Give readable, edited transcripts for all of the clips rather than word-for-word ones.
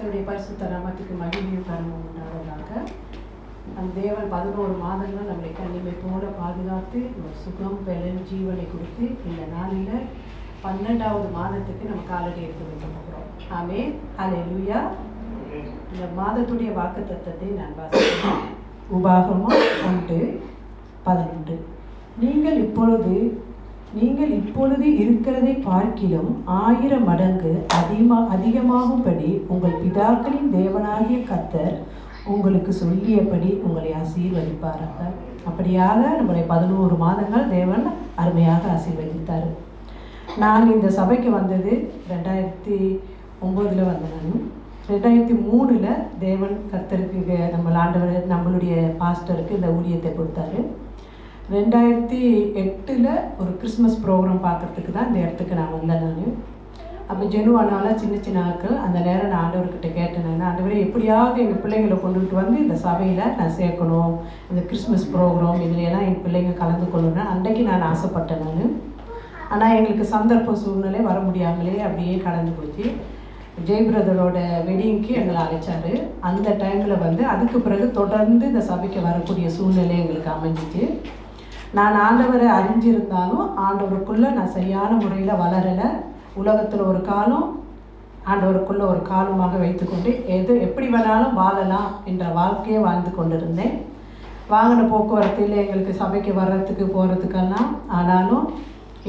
கர்த்தருடைய பரிசுத்த நாமத்துக்கு மகிமையும் கனமும் உண்டாவதாக. நம் தேவன் 11 மாதங்கள் நம்மளை கண்ணிமைப்போடு பாதுகாத்து ஒரு சுகம் பலன் ஜீவனை கொடுத்து இந்த நாளில் 12வது மாதத்துக்கு நம்ம காலடி எடுத்து வைக்க போகிறோம். ஆமென், ஹல்லேலூயா. இந்த மாதத்துடைய வாக்குத்தத்தத்தை நான் வாசிக்கிறேன். உபாகமம் 1:11. நீங்கள் இப்பொழுது இருக்கிறதை பார்க்கிலும் 1000 மடங்கு அதிகமாகும்படி உங்கள் பிதாக்களின் தேவனாகிய கர்த்தர் உங்களுக்கு சொல்லியபடி உங்களை ஆசீர்வதிப்பாராக. அப்படியாக நம்முடைய 11 மாதங்கள் தேவன் அருமையாக ஆசீர்வதித்தார். நான் இந்த சபைக்கு வந்தது 2009 வந்தேன். 2003 தேவன் கர்த்தருக்கு நம்மளுடைய பாஸ்டருக்கு இந்த ஊழியத்தை கொடுத்தாரு. 2008 ஒரு கிறிஸ்மஸ் ப்ரோக்ராம் பார்க்குறதுக்கு தான் இந்த இடத்துக்கு நான் வந்தேன். அப்போ ஜெனுவானால சின்ன ஆட்கள் அந்த நேரம் நான் ஆண்டவர்கிட்ட கேட்டேன், ஆண்டவரே எப்படியாவது எங்கள் பிள்ளைங்களை கொண்டுட்டு வந்து இந்த சபையில் நான் சேர்க்கணும், இந்த கிறிஸ்மஸ் ப்ரோக்ராம் இதுலையெல்லாம் என் பிள்ளைங்க கலந்து கொள்ளணும். அன்றைக்கு நான் ஆசைப்பட்டேன். ஆனால் எங்களுக்கு சந்தர்ப்ப சூழ்நிலை வர முடியாமலே அப்படியே கடந்து போச்சு. ஜெய் பிரதரோட வெட்டிங்க்கு எங்களை அழைச்சார். அந்த டைமில் அதுக்கு பிறகு தொடர்ந்து இந்த சபைக்கு வரக்கூடிய சூழ்நிலை எங்களுக்கு அமைஞ்சிச்சு. நான் ஆண்டவரை அறிஞ்சிருந்தாலும் ஆண்டவருக்குள்ளே நான் சரியான முறையில் வளரலை. உலகத்தில் ஒரு காலம், ஆண்டவருக்குள்ளே ஒரு காலமாக வைத்துக்கொண்டு எப்படி வேணாலும் வாழலாம் என்ற வாழ்க்கையை வாழ்ந்து கொண்டிருந்தேன். வாகன போக்குவரத்தில் எங்களுக்கு சபைக்கு வர்றதுக்கு போகிறதுக்கெல்லாம் ஆனாலும்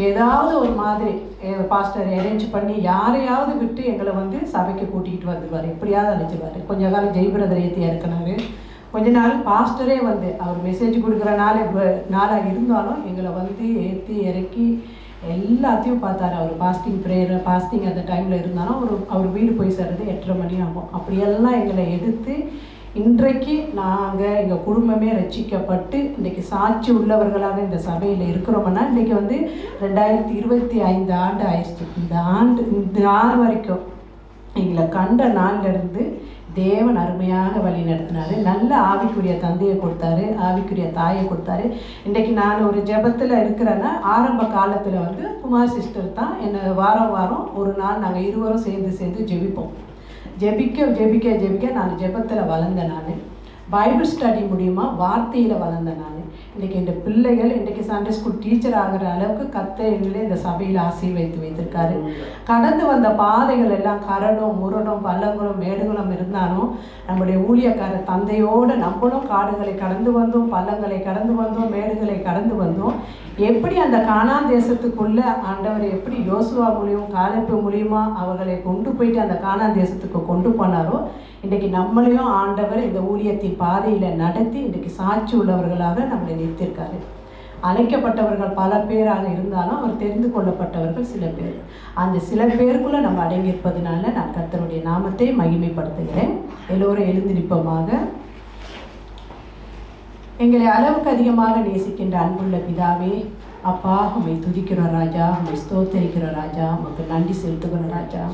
ஏதாவது ஒரு மாதிரி பாஸ்டர் அரேஞ்ச் பண்ணி யாரையாவது விட்டு எங்களை சபைக்கு கூட்டிகிட்டு வந்துடுவார், எப்படியாவது அழைச்சிடுவார். கொஞ்ச காலம் ஜெய் பிரதர் ஏற்றியாக இருக்கிறாரு. கொஞ்ச நாள் பாஸ்டரே அவர் மெசேஜ் கொடுக்குற நாளாக இருந்தாலும் எங்களை ஏற்றி இறக்கி எல்லாத்தையும் பார்த்தாரு. அவர் பாஸ்டிங் அந்த டைமில் இருந்தாலும் அவர் வீடு போய் சேர்றது 8:30 மணி ஆகும். அப்படியெல்லாம் எங்களை எடுத்து இன்றைக்கு நாங்கள் எங்கள் குடும்பமே ரட்சிக்கப்பட்டு இன்றைக்கி சாட்சி உள்ளவர்களாக இந்த சபையில் இருக்கிறோம்னா இன்றைக்கி 2025 ஆண்டு ஆயிடுச்சு. இந்த நாள் வரைக்கும் எங்களை கண்ட நாள்லேருந்து தேவன் அருமையாக வழி நடத்தினார். நல்ல ஆவிக்குரிய தந்தையை கொடுத்தாரு, ஆவிக்குரிய தாயை கொடுத்தாரு. இன்றைக்கி நான் ஒரு ஜெபத்தில் இருக்கிறேன்னா ஆரம்ப காலத்தில் குமார் சிஸ்டர் தான் என்னை வாரம் ஒரு நாள் நாங்கள் இருவரும் சேர்ந்து ஜெபிப்போம். ஜெபிக்க நான் ஜெபத்தில் வளர்ந்தேன். நான் பைபிள் ஸ்டடி மூலிமா வார்த்தையில் வளர்ந்தேன். நான் இன்றைக்கி இந்த பிள்ளைகள் இன்றைக்கி சண்டே ஸ்கூல் டீச்சர் ஆகிற அளவுக்கு கர்த்தர் இந்த சபையில் ஆசீர்வதித்து வைத்திருக்காரு. கடந்து வந்த பாதைகள் எல்லாம் கரடும் முரடும் பள்ளங்களும் மேடுகளும் இருந்தாலும் நம்முடைய ஊழியக்கார தந்தையோடு நம்மளும் காடுகளை கடந்து வந்தோம், பள்ளங்களை கடந்து வந்தோம், மேடுகளை கடந்து வந்தோம். எப்படி அந்த கானான் தேசத்துக்குள்ளே ஆண்டவர் எப்படி யோசுவா மூலியம் காலேப்பு மூலியமா அவர்களை கொண்டு போயிட்டு அந்த கானான் தேசத்துக்கு கொண்டு போனாரோ இன்றைக்கி நம்மளையும் ஆண்டவர் இந்த ஊழியத்தின் பாதையில் நடத்தி இன்றைக்கி சாட்சி உள்ளவர்களாக நம்மளை நிறுத்தியிருக்காரு. அழைக்கப்பட்டவர்கள் பல பேராக இருந்தாலும் அவர் தெரிந்து கொள்ளப்பட்டவர்கள் சில பேர். அந்த சில பேருக்குள்ளே நம்ம அடங்கியிருப்பதனால நான் கர்த்தருடைய நாமத்தை மகிமைப்படுத்துகிறேன். எல்லோரும் எழுந்து நிற்பமாக. எங்களை அளவுக்கு அதிகமாக நேசிக்கின்ற அன்புள்ள பிதாவே, அப்பா உம்மை துதிக்கிறோம் ராஜா, உம்மை ஸ்தோத்தரிக்கிறோம் ராஜா, உமக்கு நன்றி செலுத்துகிறோம் ராஜா.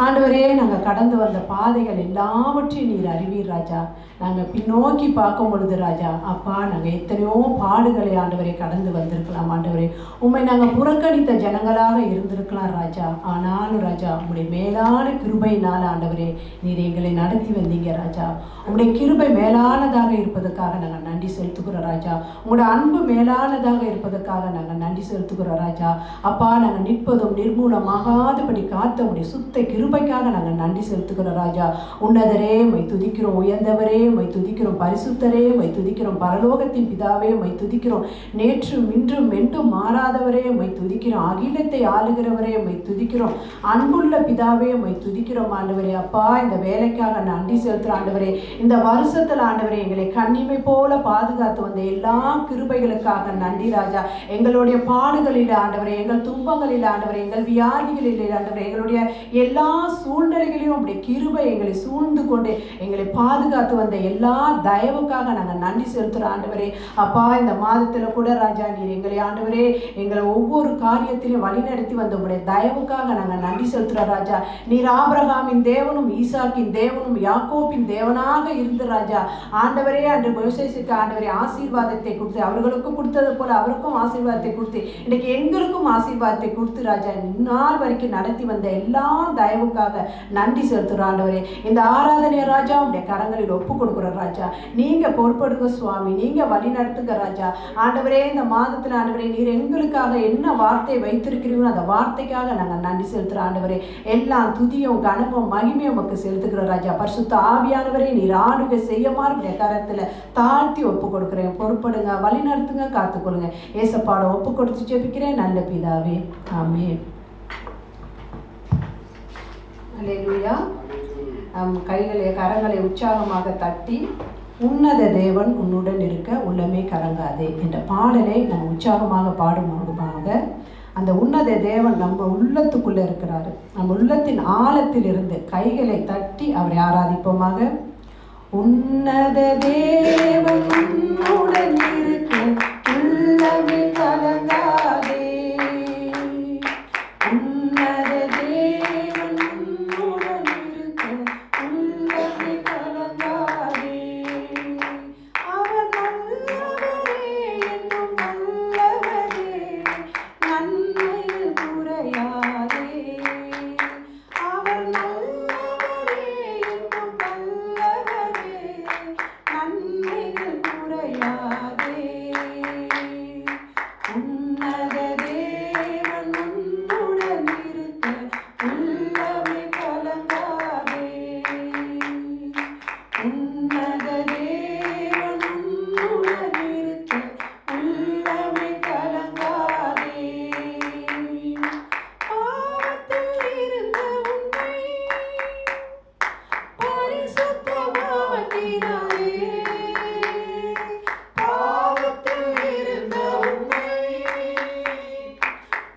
ஆண்டவரே, நாங்கள் கடந்து வந்த பாதைகள் எல்லாவற்றையும் நீர் அறிவீர் ராஜா. நாங்கள் பின்னோக்கி பார்க்கும் பொழுது ராஜா, அப்பா நாங்கள் எத்தனையோ பாடுகளை ஆண்டவரை கடந்து வந்திருக்கலாம். ஆண்டவரே, உம்மை நாங்கள் புறக்கணித்த ஜனங்களாக இருந்திருக்கலாம் ராஜா. ஆனாலும் ராஜா உம்முடைய மேலான கிருபையினால் ஆண்டவரே நீர் எங்களை நடத்தி வந்தீங்க ராஜா. உம்முடைய கிருபை மேலானதாக இருப்பதற்காக நாங்கள் நன்றி செலுத்துகிறோம் ராஜா. உங்களுடைய அன்பு மேலானதாக இருப்பதற்காக நாங்கள் நன்றி செலுத்துகிறோம் ராஜா. அப்பா, நாங்கள் நிற்பதும் நிர்மூலமாகாதபடி காத்த உடைய சுத்த கிருபைக்காக நாங்கள் நன்றி செலுத்துகிறோம் ராஜா. உன்னதரே உம்மை துதிக்கிறோம், உயர்ந்தவரே உம்மை துதிக்கிறோம், பரிசுத்தரே உம்மை துதிக்கிறோம், பரலோகத்தின் பிதாவே உம்மை துதிக்கிறோம், நேற்றும் இன்றும் என்றும் மாறாதவரே உம்மை துதிக்கிறோம், அகிலத்தை ஆளுகிறவரே உம்மை துதிக்கிறோம், அன்புள்ள பிதாவே உம்மை துதிக்கிறோம் ஆண்டவரே. அப்பா, இந்த வேலைக்காக நன்றி செலுத்துகிற ஆண்டவரே. இந்த வருஷத்தில் ஆண்டவரே எங்களை கண்ணிமை போல பாதுகாத்து வந்த எல்லா கிருபைகளுக்காக நன்றி ராஜா. எங்களுடைய பாடுகளில் ஆண்டவரே, எங்கள் துன்பங்களில் ஆண்டவரே, எங்கள் வியாதிகளில் ஆண்டவரே, எங்களுடைய எல்லா சூழ்நிலைகளையும் அப்படி கிருபை எங்களை சூழ்ந்து கொண்டு எங்களை பாதுகாத்து வந்த எல்லா தயவுக்காக நாங்கள் நன்றி செலுத்துகிறோம் ஆண்டவரே. அப்பா, இந்த மாதத்தில் கூட ராஜா நீர் எங்களை ஆண்டவரே எங்களை ஒவ்வொரு காரியத்திலையும் வழிநடத்தி வந்த உடைய தயவுக்காக நாங்கள் நன்றி செலுத்துகிறோம் ராஜா. நீர் ஆபிரகாமின் தேவனும் ஈசாக்கின் தேவனும் யாக்கோப்பின் தேவனாக இருந்து ராஜா ஆண்டவரே அன்று மோசேசுக்கு ஆண்டவரே ஆசீர்வாதத்தை கொடுத்து அவர்களுக்கும் கொடுத்தது போல அவருக்கும் ஆசீர்வாதத்தை கொடுத்து இன்றைக்கு எங்களுக்கும் ஆசீர்வாதத்தை கொடுத்து ராஜா இந்நாள் வரைக்கும் நடத்தி வந்த எல்லா தயவு தயவுக்காக நன்றி செலுத்துகிறோம் ஆண்டவரே. இந்த ஆராதனை ராஜா உடைய கரங்களில் ஒப்பு கொடுக்குற ராஜா, நீங்கள் பொறுப்படுங்க சுவாமி, நீங்கள் வழி நடத்துங்க ராஜா. ஆண்டவரே, இந்த மாதத்தில் ஆண்டவரே நீர் எங்களுக்காக என்ன வார்த்தையை வைத்திருக்கிறீங்களோ அந்த வார்த்தைக்காக நாங்கள் நன்றி செலுத்துகிறோம் ஆண்டவரே. எல்லாம் துதியும் கனமும் மகிமையும் உமக்கு செலுத்துகிற ராஜா. பரிசுத்த ஆவியானவரே, நீர் ஆளுகை செய்யமாறு உடைய கரத்தில் தாழ்த்தி ஒப்பு கொடுக்குறேன். பொறுப்படுங்க, வழி நடத்துங்க, காத்துக்கொள்ளுங்க. ஏசப்பாட ஒப்பு கொடுத்து ஜெபிக்கிறேன் நல்ல பிதாவே, ஆமென். அல்லேலூயா. கைகளை கரங்களை உற்சாகமாக தட்டி, உன்னத தேவன் உன்னுடன் இருக்க உள்ளமே கலங்காதே என்ற பாடலை நம்ம உற்சாகமாக பாடும் மூலமாக அந்த உன்னத தேவன் நம்ம உள்ளத்துக்குள்ளே இருக்கிறாரு. நம்ம உள்ளத்தின் ஆழத்தில் இருந்து கைகளை தட்டி அவரை ஆராதிப்போமாக. உன்னத தேவன் உன்னுடன் இருக்க உள்ளமே கலங்காதே. உன்னத தேவன் உன்னுடன் இருக்க உள்ளமே கலங்காதே. அவர் நல்லவரே என்னும் நல்லவரே, நன்மையில் குறையாதே. அவர் நல்லவரே என்னும் நல்லவரே, நன்மையில் குறையாதே. உன்னத தேவன் உன்னுடன் இருக்க உள்ளமே கலங்காதே. உன்னத தேவன் உன்னுடன் இருக்க உள்ளமே கலங்காதே. பாவத்தில் இருந்த உன்னை பரிசுத்தமாக்கினாரே. பாவத்தில் இருந்த உன்னை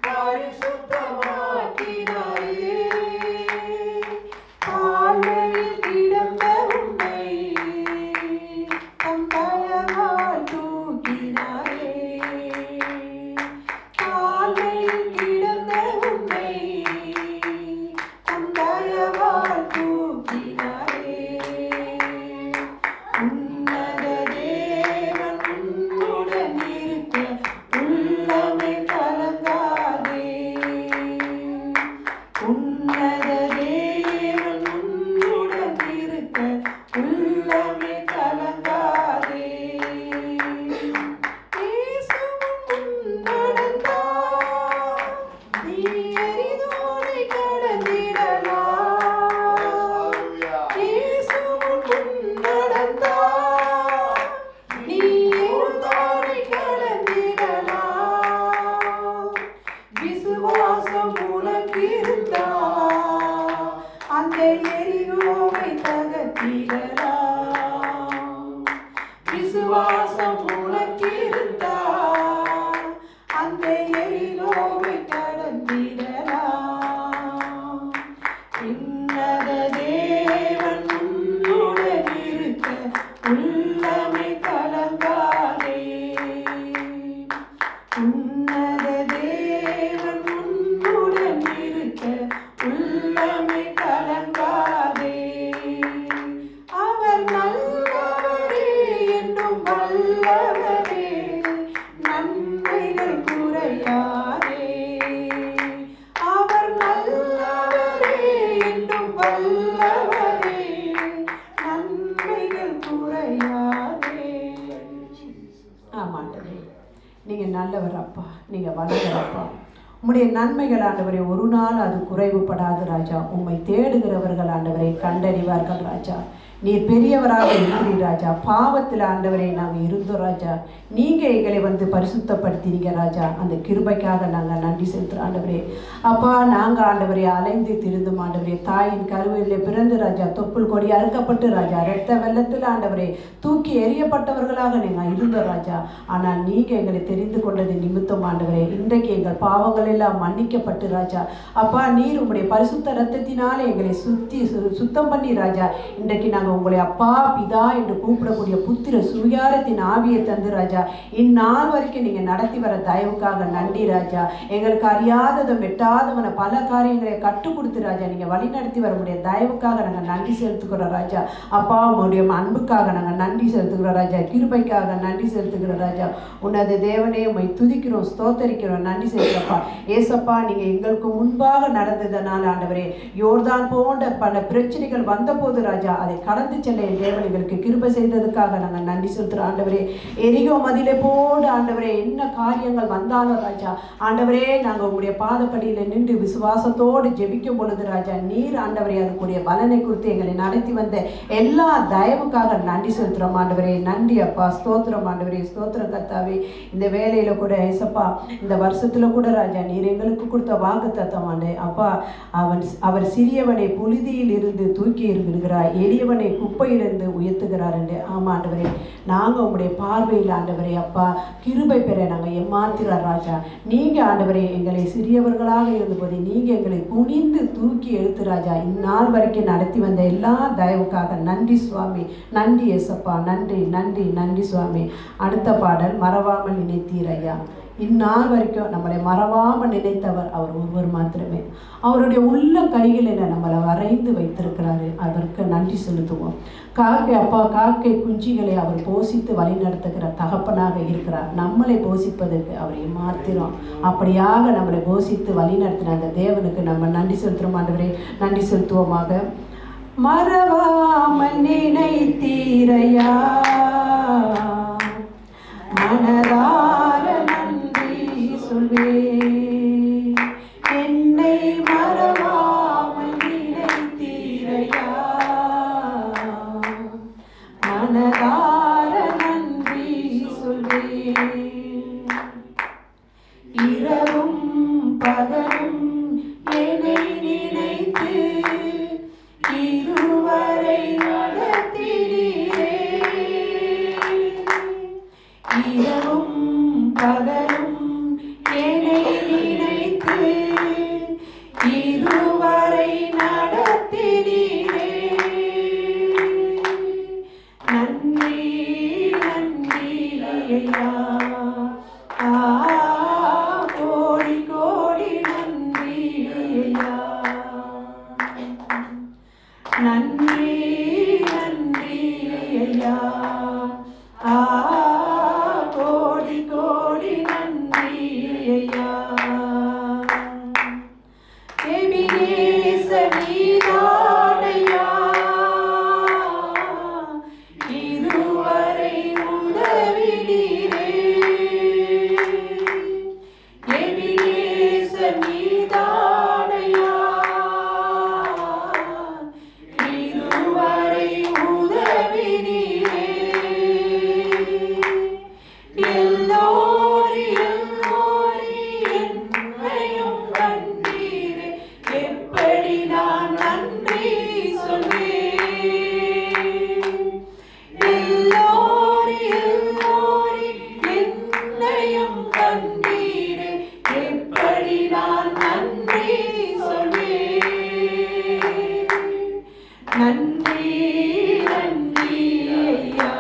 பரிசுத்தமாக்கினாரே. காலையில் கிடந்த உன்னை தம் தயவால் தூக்கினாரே. காலையில் கிடந்த உன்னை தம் தயவால் தூக்கினாரே. உன்னத தேவன் உன்னுடன் இருக்க உள்ளமே கலங்காதே. உன்னத தேவன் உன்னுடன் இருக்க உள்ளமே கலங்காதே. இயேசுவும் நடந்தார், நீ எரிதோனை கடந்திடலாம். இயேசுவும் நடந்தார், நீ எரிதோனை கடந்திடலாம். விசுவாசம் உனக்கு இருந்தா அந்த எரிகோவை தகர்த்திடலாம். விசுவாசம் உனக்கு இருந்தா அந்த எரிகோவை கடந்திடலாம். உன்னத தேவன் உன்னுடன் இருக்க உள்ளமே கலங்காதே. உன்னத தேவன் உன்னுடன் இருக்க உள்ளமே கலங்காதே. அவர் நல்லவரே என்றும் வல்லவரே, நன்மைகள் குறையாதே. அவர் நல்லவரே என்றும் வல்லவரே, நன்மைகள் குறையாதே. ஆமாண்டே, நீங்கள் நல்லவர் அப்பா, நீங்கள் வல்லவர் அப்பா. உம்முடைய நன்மைகள் ஆண்டவரை ஒரு நாள் அது குறைவுபடாது ராஜா. உம்மை தேடுகிறவர்கள் ஆண்டவரை கண்டறிவார்கள் ராஜா. நீர் பெரியவராக இருக்கிறீர் ராஜா. பாவத்தில் ஆண்டவரை நாங்கள் இருந்தோம் ராஜா. நீங்கள் எங்களை வந்து பரிசுத்தப்படுத்தினீங்க ராஜா. அந்த கிருபைக்காக நாங்கள் நன்றி செலுத்துகிறோம் ஆண்டவரே. அப்பா, நாங்கள் ஆண்டவரை அலைந்து திரிந்தும் ஆண்டவரே, தாயின் கருவிலே பிறந்து ராஜா, தொப்புள் கொடி அறுக்கப்பட்டு ராஜா, இரத்த வெள்ளத்தில் ஆண்டவரே தூக்கி எறியப்பட்டவர்களாக நீங்கள் இருந்தோம் ராஜா. ஆனால் நீங்கள் எங்களை தெரிந்து கொண்டது நிமித்தம் ஆண்டவரே, இன்றைக்கு எங்கள் பாவங்கள் எல்லாம் மன்னிக்கப்பட்டு ராஜா. அப்பா, நீர் உம்முடைய பரிசுத்த இரத்தத்தினாலே எங்களை சுத்தம் பண்ணி ராஜா, இன்றைக்கு நாங்கள் நாங்கள் உங்களை அப்பா பிதா என்று கூப்பிடக்கூடிய புத்திர சுவிகாரத்தின் ஆவியை தந்து ராஜா இந்நாள் வரைக்கும் நீங்கள் நடத்தி வர தயவுக்காக நன்றி ராஜா. எங்களுக்கு அறியாததும் எட்டாதவனை பல காரியங்களை கற்றுக் கொடுத்து ராஜா நீங்கள் வழி நடத்தி வர முடிய தயவுக்காக நாங்கள் நன்றி செலுத்துக்கிறோம் ராஜா. அப்பா உங்களுடைய அன்புக்காக நாங்கள் நன்றி செலுத்துகிறோம் ராஜா. கிருபைக்காக நன்றி செலுத்துகிறோம் ராஜா. உன்னது தேவனே உம்மை துதிக்கிறோம், ஸ்தோத்தரிக்கிறோம், நன்றி செலுத்துகிறப்பா. ஏசப்பா நீங்கள் எங்களுக்கு முன்பாக நடந்ததனால் ஆண்டவரே யோர்தான் போன்ற பல பிரச்சனைகள் வந்தபோது ராஜா அதை கடந்து செல்ல என் தேவன் எங்களுக்கு கிருபை செய்ததுக்காக நாங்கள் நன்றி செலுத்துகிறோம் ஆண்டவரே. எரிகோ மதிலே போடு ஆண்டவரே என்ன காரியங்கள் வந்தாலும் ராஜா ஆண்டவரே நாங்கள் உங்களுடைய பாதப்படியில் நின்று விசுவாசத்தோடு ஜெபிக்கும் பொழுது ராஜா நீர் ஆண்டவரே அதுக்குரிய பலனை குறித்து எங்களை நடத்தி வந்த எல்லா தயவுக்காக நன்றி செலுத்துகிறோம் ஆண்டவரே. நன்றி அப்பா, ஸ்தோத்திரம் ஆண்டவரே, ஸ்தோத்திரம் கர்த்தாவே. இந்த வேலையில் கூட ஏசப்பா இந்த வருஷத்தில் கூட ராஜா நீர் எங்களுக்கு கொடுத்த வாக்குத்தத்தம் ஆண்டே அப்பா அவர் சிறியவனை புழுதியில் இருந்து தூக்கி இருக்கிறார், எளியவனை குப்பையிலிருந்து உயர்த்துகிறார் என்று. ஆமாம் ஆண்டவரே, நாங்கள் உங்களுடைய பார்வையில் ஆண்டவரே அப்பா கிருபை பெற நாங்கள் ஏமாத்துகிறார் ராஜா. நீங்கள் ஆண்டவரே எங்களை சிறியவர்களாக இருந்தபோது நீங்கள் எங்களை குனிந்து தூக்கி எடுத்து ராஜா இந்நாள் வரைக்கும் நடத்தி வந்த எல்லா தயவுக்காக நன்றி சுவாமி. நன்றி ஏசப்பா, நன்றி நன்றி நன்றி சுவாமி. அடுத்த பாடல் மறவாமல் நினைத்தீர் ஐயா. இந்நாள் வரைக்கும் நம்மளை மறவாமல் நினைத்தவர் அவர் ஒருவர் மாத்திரமே. அவருடைய உள்ள கைகளில் நம்மளை வரைந்து வைத்திருக்கிறாரு, அதற்கு நன்றி செலுத்துவோம். காக்கை அப்பா காக்கை குஞ்சிகளை அவர் போஷித்து வழி நடத்துகிற தகப்பனாக இருக்கிறார். நம்மளை போஷிப்பதற்கு அவரை மாத்திரம் அப்படியாக நம்மளை போஷித்து வழி நடத்தின அந்த தேவனுக்கு நம்ம நன்றி செலுத்துகிறோம் ஆண்டவரே. நன்றி செலுத்துவோமாக. மறவாமல் நினைத்தீரையா, மனதார நன்றி சொல்வேன். என்னை மறவாமல் நினைத்தீரையா, மனதார நன்றி சொல்வேன். இரவும் பகலும் என்னை நினைத்து இருவரை நடத்தினீரே. இரவும் பகலும் என்னை நினைத்து இருவரை நடத்தினீரே. நன்றி நன்றி ஐயா, கோடி கோடி நன்றி ஐயா. நன்றி நன்றி ஐயா, கோடி கோடி நன்றி ஐயா. நீதானையா இருவரை உதவினீரே. நீதானையா இருவரை உதவினீரே. எல்லோரி எல்லோரி என்னையும் கண்டீரே. எப்படி நான் நன்றி சொல்வேன். எல்லோரி எல்லோரி என்னையும் கண்டீரே. எப்படி நான் நன்றி சொல்வேன். நன்றி நன்றி ஐயா,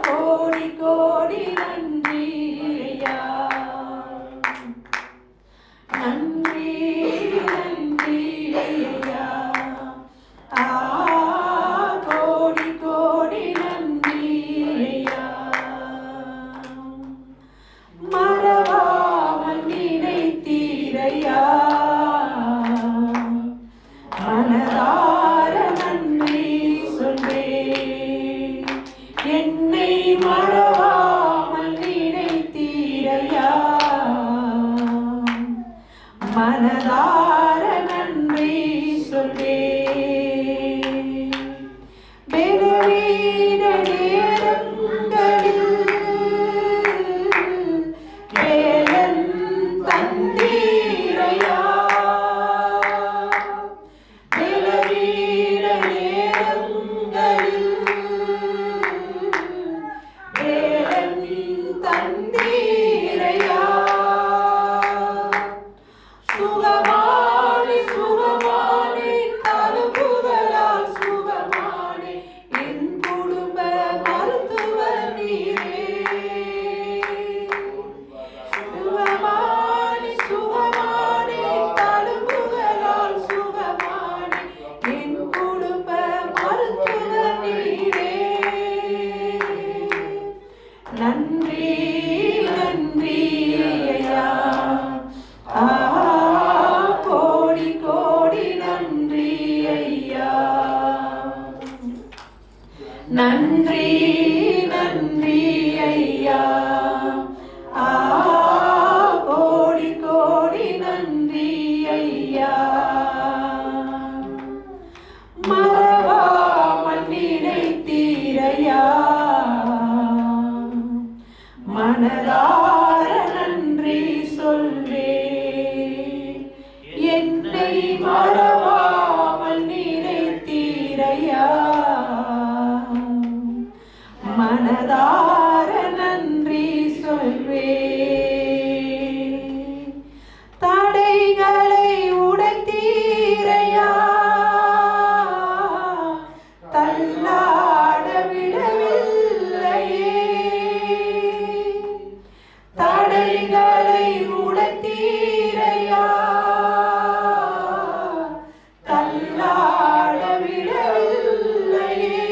கோடி கோடி நன்றி ஐயா. நன்றி நன்றி ஐயா, கோடி கோடி நன்றி ஐயா. மறவாமல் நினைத்தீரையா, மனதார நன்றி சொல்வேன். என்னை மறவாமல் நினைத்தீரையா, மனதார நன்றி சொல்வேன். பெருவீட நேரங்களில் வேலன் தந்தீரையா. பெருவீட நேரங்களில் வேலன் தந்தீரையா. சுகமா நன்றி நன்றி ஐயா, கோடி கோடி நன்றி ஐயா. மறவாமல் நினைத்தீரையா, மனதார நன்றி சொல்வே. என்னை மறவாமல் நினைத்தீரையா, மனதார நன்றி சொல்வே. தடைகளை உடைத்தீரையா, தள்ளாட விடவில்லையே. தடைகளை உடைத்தீரையா, தள்ளாட விடவில்லையே.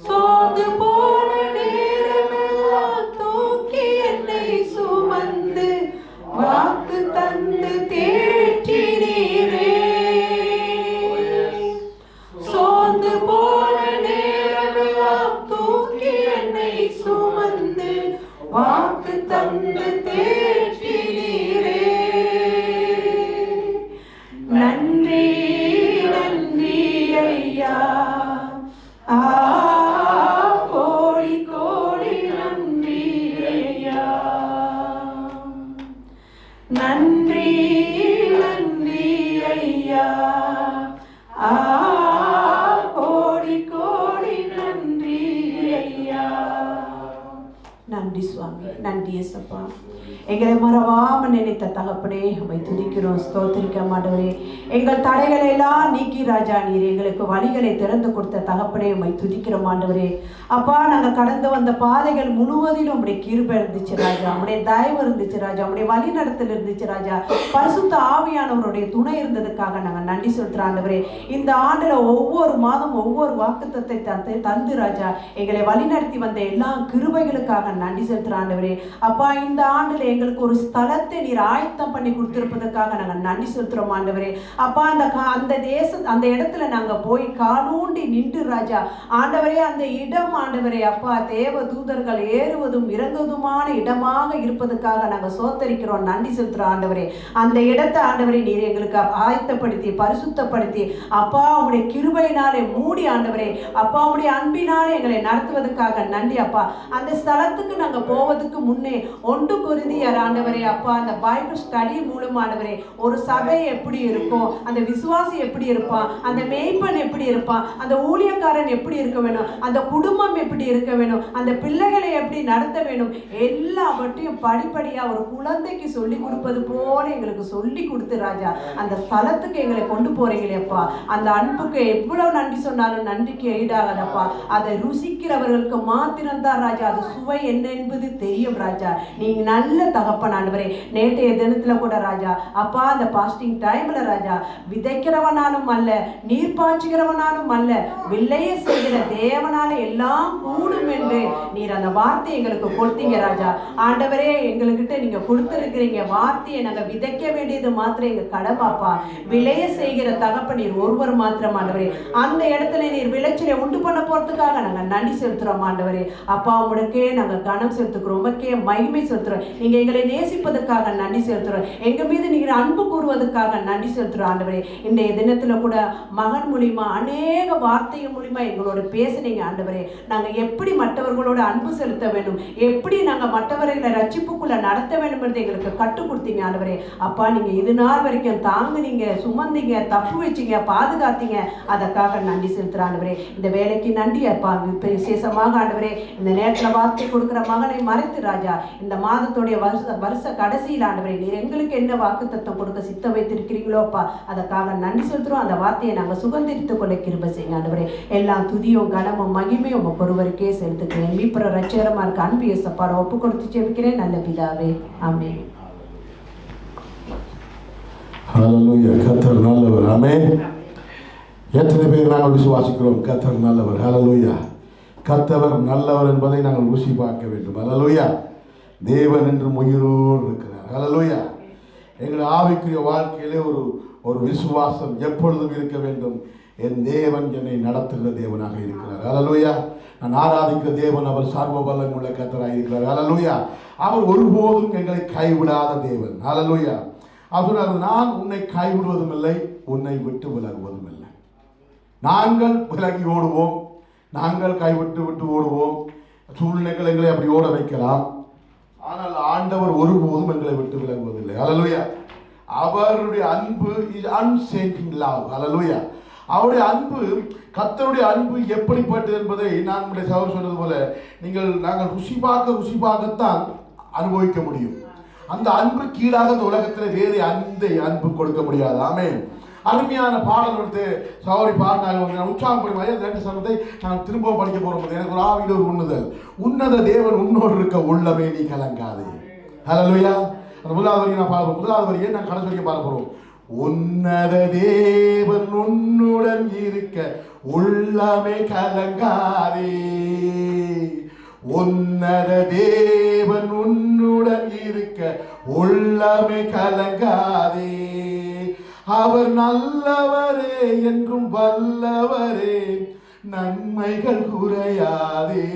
சோர்ந்து போன நேரமெல்லாம் தூக்கி என்னை சுமந்து வாக்கு தந்து தேற்றினீரே. சோர்ந்து போன நேரமெல்லாம் தூக்கி என்னை சுமந்து வாக்கு தந்து தேற்றினீரே. நன்றி நன்றி ஐயா, கோடி கோடி நன்றி ஐயா. நன்றி நன்றி ஐயா, கோடி கோடி நன்றி ஐயா. நன்றி சுவாமி, நன்றி ஏசப்பா. எங்களை மறவாமல் நினைத்த தகப்பனே உம்மை துதிக்கிறோம், ஸ்தோத்திரிக்க மாட்டவரே. எங்கள் தடைகளை எல்லாம் நீக்கி ராஜா நீர் எங்களுக்கு வழிகளை திறந்து கொடுத்த தகப்பனே உம்மை துதிக்கிறோம் ஆண்டவரே. அப்பா, நாங்கள் கடந்து வந்த பாதைகள் முழுவதிலும் உம்முடைய கிருபை இருந்துச்சு ராஜா, உம்முடைய தயவு இருந்துச்சு ராஜா, உம்முடைய வழி நடத்தல் இருந்துச்சு ராஜா. பரிசுத்த ஆவியானவருடைய துணை இருந்ததுக்காக நாங்கள் நன்றி செலுத்துறோம் ஆண்டவரே. இந்த ஆண்டுல ஒவ்வொரு மாதம் ஒவ்வொரு வாக்குத்தத்தை தந்து ராஜா எங்களை வழிநடத்தி வந்த எல்லா கிருபைகளுக்காக நன்றி செலுத்துறோம் ஆண்டவரே. அப்பா, இந்த ஆண்டுல எங்களுக்கு ஒரு ஸ்தலத்தை நீர் ஆயத்தம் பண்ணி கொடுத்திருப்பதற்காக நாங்கள் நன்றி செலுத்துறோம் ஆண்டவரே. அப்பா, அந்த இடத்துல நாங்க போய் காலூண்டி நின்று ராஜா ஆண்டவரே, அந்த இடம் ஆண்டவரே அப்பா தேவ தூதர்கள் ஏறுவதும் இறங்குவதுமான இடமாக இருப்பதற்காக நாங்கள் சோத்தரிக்கிறோம், நன்றி செலுத்துறோம் ஆண்டவரே. அந்த இடத்தை ஆண்டவரே நீர் எங்களுக்கு ஆயத்தப்படுத்தி பரிசுத்தப்படுத்தி அப்பா உடைய கிருபையினாலே மூடி ஆண்டவரே அப்பா உடைய அன்பினாலே எங்களை நடத்துவதற்காக நன்றி அப்பா. அந்த ஸ்தலத்துக்கு நாங்க போவதுக்கு முன்னே 1 கொரிந்தியர் ஆண்டவரே அப்பா அந்த பைபிள் ஸ்டடி மூலம் ஆண்டவரே ஒரு சபை எப்படி இருக்கும், அந்த விசுவாசி எப்படி இருப்பான், அந்த மேய்ப்பன் எப்படி இருப்பான், அந்த ஊழியக்காரன் எப்படி இருக்க வேணும், அந்த குடும்பம் எப்படி இருக்க வேணும், அந்த பிள்ளைகளை எப்படி நடத்த வேணும், எல்லாவற்றையும் படிப்படியா ஒரு குழந்தைக்கு சொல்லி கொடுப்பது போல எங்களுக்கு சொல்லி கொடுத்து ராஜா அந்த ஸ்தலத்துக்கு எங்களை கொண்டு போறீங்களேப்பா. அந்த அன்புக்கு எவ்வளவு நன்றி சொன்னாலும் நன்றிக்கு ஈடாகதப்பா. அதை ருசிக்கிறவர்களுக்கு மாத்திரம்தான் ராஜா அது சுவை என்ன என்பது தெரியும் ராஜா. நீங்க நல்ல தகப்பன் ஆண்டவரே. நேற்றைய தினத்துல கூட ராஜா அப்பா அந்த பாஸ்டிங் டைம்ல ராஜா விதைக்கிறவனாலும் அல்ல நீர் பாய்ச்சுகிறவனாலும் அல்ல வில்லைய செய்கிற தேவனால எல்லாம் கூடும் என்று நீர் அந்த வார்த்தையை எங்களுக்கு கொடுத்தீங்க ராஜா. ஆண்டவரே, எங்ககிட்ட நீங்க கொடுத்திருக்கிறீங்க வார்த்தையை நாங்க விதைக்க வேண்டியது மாத்திரம் எங்க கடமைப்பா. விளைய செய்கிற தகப்பன் நீர் ஒருவர் மாத்திரம் ஆண்டவரே. அந்த இடத்துல நீர் விளைச்சலை உண்டு பண்ண போறதுக்காக நாங்க நன்றி செலுத்துறோம் ஆண்டவரே. அப்பா உங்களுக்கே நாங்க கனம் செலுத்துக்கிறோம், உங்களுக்கே மகிமை செலுத்துறோம். நீங்க எங்களை நேசிப்பதற்காக நன்றி செலுத்துறோம், எங்க மீது நீங்க அன்பு கூறுவதற்காக நன்றி செலுத்துறோம் ஆண்டவரே. இன்றைய தினத்துல கூட மகன் மூலியமா அநேக வார்த்தைகள் மூலியமா எங்களோட பேசுனீங்க ஆண்டவரே. நாங்க எப்படி மற்றவர்களோட அன்பு செலுத்த வேண்டும், எப்படி நாங்க மற்றவர்களை ரட்சிப்புக்குள்ள நடத்த வேண்டும் என்று எங்களுக்கு கற்றுக் கொடுத்தீங்க ஆண்டவரே. அப்பா, நீங்க இது நாள் வரைக்கும் தாங்குனீங்க, சுமந்தீங்க, தப்பு வச்சீங்க, பாதுகாத்தீங்க, அதற்காக நன்றி செலுத்துற ஆண்டவரே. இந்த வேலைக்கு நன்றி அப்பா. விசேஷமாக ஆண்டவரே இந்த நேரத்துல வார்த்தை கொடுக்கிற மகனை மறைத்து ராஜா இந்த மாதத்துடைய வருஷ கடைசியில் ஆண்டவரே நீர் எங்களுக்கு என்ன வாக்குத்தத்தம் கொடுக்க சித்த வைத்திருக்கிறீங்களோ அப்பா, அதற்காக நன்றி செலுத்துறோம். அந்த வார்த்தையை நாங்கள் சுகந்திரித்துக் கொள்ள கிருபை செய்யுங்க ஆண்டவரே. எல்லாம் துதியும் கனமும் மகிமையும் உங்க ஒருவருக்கே செலுத்துக்கிறேன். மீட்புற ரட்சகரமா இருக்க அன்பு இயேசுப்பாட ஒப்பு கொடுத்து ஜெபிக்கிறேன் நல்ல பிதாவே, ஆமென். ஹல்லேலூயா. கர்த்தர் நல்லவர். ஆமென். எத்தனை பேர் நாங்கள் விசுவாசிக்கிறோம் கர்த்தர் நல்லவர்? ஹல்லேலூயா. கர்த்தர் நல்லவர் என்பதை நாங்கள் ருசி பார்க்க வேண்டும். ஹல்லேலூயா. தேவன் என்றும் உயிரோடு இருக்கிறார். ஹல்லேலூயா. எங்கள் ஆவிக்குரிய வாழ்க்கையிலே ஒரு விசுவாசம் எப்பொழுதும் இருக்க வேண்டும். என் தேவன் என்னை நடத்துகிற தேவனாக இருக்கிறார். ஹல்லேலூயா. நான் ஆராதிக்கிற தேவன் அவர் சர்வ வல்லமை உள்ள கர்த்தராக இருக்கிறார். ஹல்லேலூயா. அவர் ஒருபோதும் எங்களை கைவிடாத தேவன். ஹல்லேலூயா. அவர் சொல்றார், நான் உன்னை கைவிடுவதும் இல்லை, உன்னை விட்டு விலகுவதும் இல்லை. நாங்கள் விலகி ஓடுவோம், நாங்கள் கைவிட்டு விட்டு ஓடுவோம், சூழ்நிலைகள் எங்களை அப்படி ஓட வைக்கலாம். ஆனால் ஆண்டவர் ஒருபோதும் எங்களை விட்டு விலகுவதில்லை. ஹல்லேலூயா. அவருடைய அன்பு இஸ் அன்சேஞ்சிங் லவ். ஹல்லேலூயா. அவருடைய அன்பு, கர்த்தருடைய அன்பு எப்படிப்பட்டது என்பதை நான் நம்முடைய சகோதரர் சொன்னது போல நாங்கள் ருசி பார்க்கத்தான் அனுபவிக்க முடியும். அந்த அன்பு கீழாக இந்த உலகத்தில் வேறு அன்பு கொடுக்க முடியாது. ஆமென். அருமையான பாடல் எடுத்து சகோதரி பாடினாங்க, உற்சாகப்படுமா ரெண்டு சமயத்தை நான் திரும்ப படிக்க போறோம். எனக்கு ஒரு ஆவியில் ஒரு உன்னத தேவன் உன்னோடு இருக்க உள்ளமே நீ கலங்காதே. ஹல்லேலூயா. அந்த முதலாவது வரியை நான் பார்ப்போம். முதலாவது வரியை நான் கடைசி வரைக்கும் பார்க்க போறோம். உன்னத தேவன் உன்னுடன் இருக்க உள்ளமே கலங்காதே. உன்னத தேவன் உன்னுடன் இருக்க உள்ளமே கலங்காதே. அவர் நல்லவரே என்றும் வல்லவரே, நன்மைகள் குறையாதே.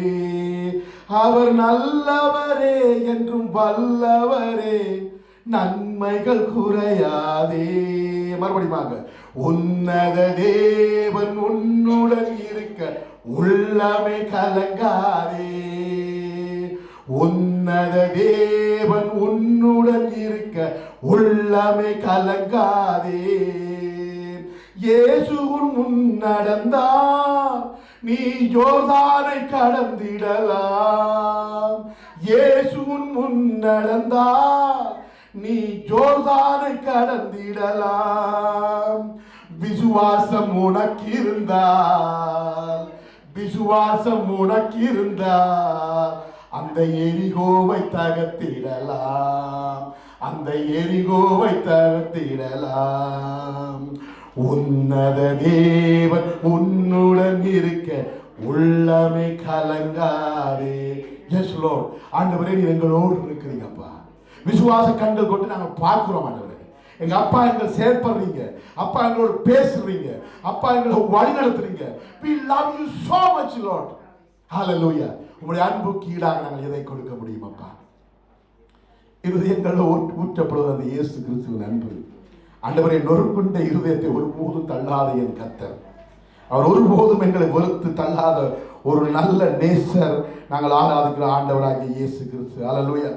அவர் நல்லவரே என்றும் வல்லவரே, நன்மைகள் குறையாதே. மறுபடியும் உன்னத தேவன் உன்னுடன் இருக்க உள்ளமே கலங்காதே. உன்னத தேவன் உன்னுடன் இருக்க உள்ளமே கலங்காதே. இயேசுவின் முன் நடந்தார் நீ யோர்தானை கடந்திடலாம். இயேசுவின் முன் நடந்தார் நீ யோர்தானை கடந்திடலாம். விசுவாசம் உனக்கிருந்தால், விசுவாசம் உனக்கிருந்தால் அந்த எரிகோவை தகர்த்திடலாம், அந்த எரிகோவை தகர்த்திடலாம். உன்னத தேவன் உன்னுடன் இருக்க உள்ளமே கலங்காதே. Yes Lord. ஆண்டவரே நீர் எங்களோடு இருக்கிறீங்கப்பா. விசுவாச கண்கள் கொண்டு நாங்கள் பார்க்கிறோம் ஆண்டவரே. எங்க அப்பா எங்களை செயல்படுறீங்க, அப்பா எங்களோடு பேசுறீங்க, அப்பா எங்களை வழி நடத்துறீங்க. We love you so much Lord. Hallelujah. உங்களுடைய அன்புக்கு ஈடாக நாங்கள் எதை கொடுக்க முடியும் அப்பா? இருதயங்களில் ஊற்றப்படுவது அந்த இயேசு கிறிஸ்துவின் அன்பு. ஆண்டவரை நொறுக்குண்ட இருதயத்தை ஒருபோதும் தள்ளாத என் கர்த்தர். அவர் ஒருபோதும் எங்களை வெறுத்து தள்ளாத ஒரு நல்ல நேசர். நாங்கள் ஆராதிக்கிற ஆண்டவராகிய இயேசு கிறிஸ்து. ஹல்லேலூயா.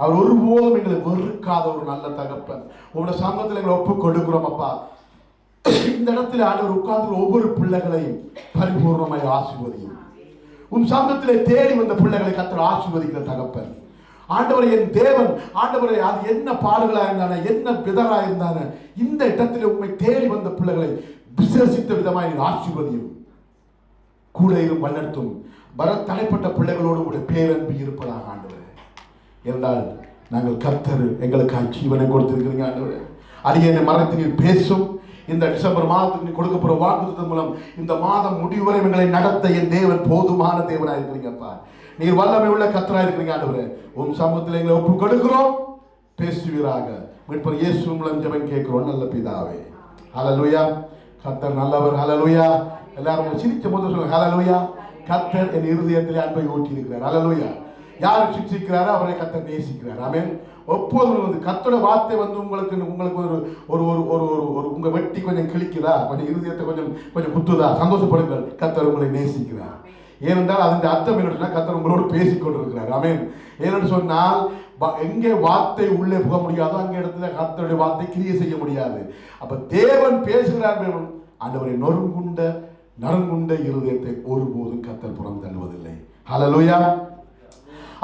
அவர் ஒருபோதும் எங்களை வெறுக்காத ஒரு நல்ல தகப்பன். உங்களுடைய சமூகத்தில் எங்களை ஒப்புக் கொடுக்கிறோம் அப்பா. இந்த இடத்துல ஆண்டவர் உட்கார்ந்து ஒவ்வொரு பிள்ளைகளையும் பரிபூர்ணமாய் ஆசீர்வதியும். உன் சமூகத்திலே தேடி வந்த பிள்ளைகளை கர்த்தர் ஆசீர்வதிக்கிற தகப்பன். ஆண்டவரை என் தேவன், ஆண்டவரை அது என்ன பாடுகளா இருந்தான, என்ன விதரா இருந்தான, இந்த இடத்துல உண்மை தேடி வந்த பிள்ளைகளை விசேஷித்த விதமாய் ஆசீர்வதியும். கூட இரும் வழிநடத்தும். வர தலைப்பட்ட பிள்ளைகளோடு உடைய பேரன்பு இருப்பதாக ஆண்டவரே. என்றால் நாங்கள் கர்த்தர் எங்களுக்கு ஜீவனை கொடுத்திருக்கிறீங்க ஆண்டவரே. அரியணை மரத்தில் பேசும் இந்த டிசம்பர் மாதத்துக்கு நீ கொடுக்கப்படுற வாக்குத்தத்தம் மூலம் இந்த மாதம் முடிவு வரை எங்களை நடத்த என் தேவன் போதுமான தேவனாக இருக்கிறீங்கப்பா. நீர் வல்லமை உள்ள கர்த்தராக இருக்கிறீங்க ஆண்டவரே. உன் சமூகத்தில் எங்களை ஒப்புக் கொடுக்கிறோம். பேசுவீராக. மீட்பர் இயேசு மூலம் ஜெபம் கேட்கிறோம் நல்ல பிதாவே. ஹல்லேலூயா. கர்த்தர் நல்லவர். ஹல்லேலூயா. எல்லாரும் சிரிச்ச போது சொல்லுங்க ஹல்லேலூயா. கர்த்தர் என் இருதயத்தில் அன்பை ஊற்றி இருக்கிறார். ஹல்லேலூயா. யாரை சிக்ஷிக்கிறாரோ அவரை கர்த்தர் நேசிக்கிறார். ஆமென். எப்போதும் வந்து கர்த்தரோட வார்த்தை வந்து உங்களுக்கு ஒரு ஒரு ஒரு ஒரு உங்க வெட்டி கொஞ்சம் கிழிக்குதா, கொஞ்சம் இருதயத்தை கொஞ்சம் குத்துதா, சந்தோஷப்படுங்கள். கர்த்தர் உங்களை நேசிக்கிறார். ஏனென்றால் அதன் அர்த்தம் என்னன்னா கர்த்தர் உங்களோடு பேசிக் கொண்டிருக்கிறார். ஆமென். ஏனென்று சொன்னால் எங்கே வார்த்தை உள்ளே புக முடியாதோ அங்கே இடத்துல கர்த்தருடைய வார்த்தை கிரியை செய்ய முடியாது. அப்ப தேவன் பேசுகிறார். ஆண்டவரை நறுங்குண்ட இருதயத்தை ஒருபோதும் கர்த்தர் புறம் தள்ளுவதில்லை. ஹல்லேலூயா.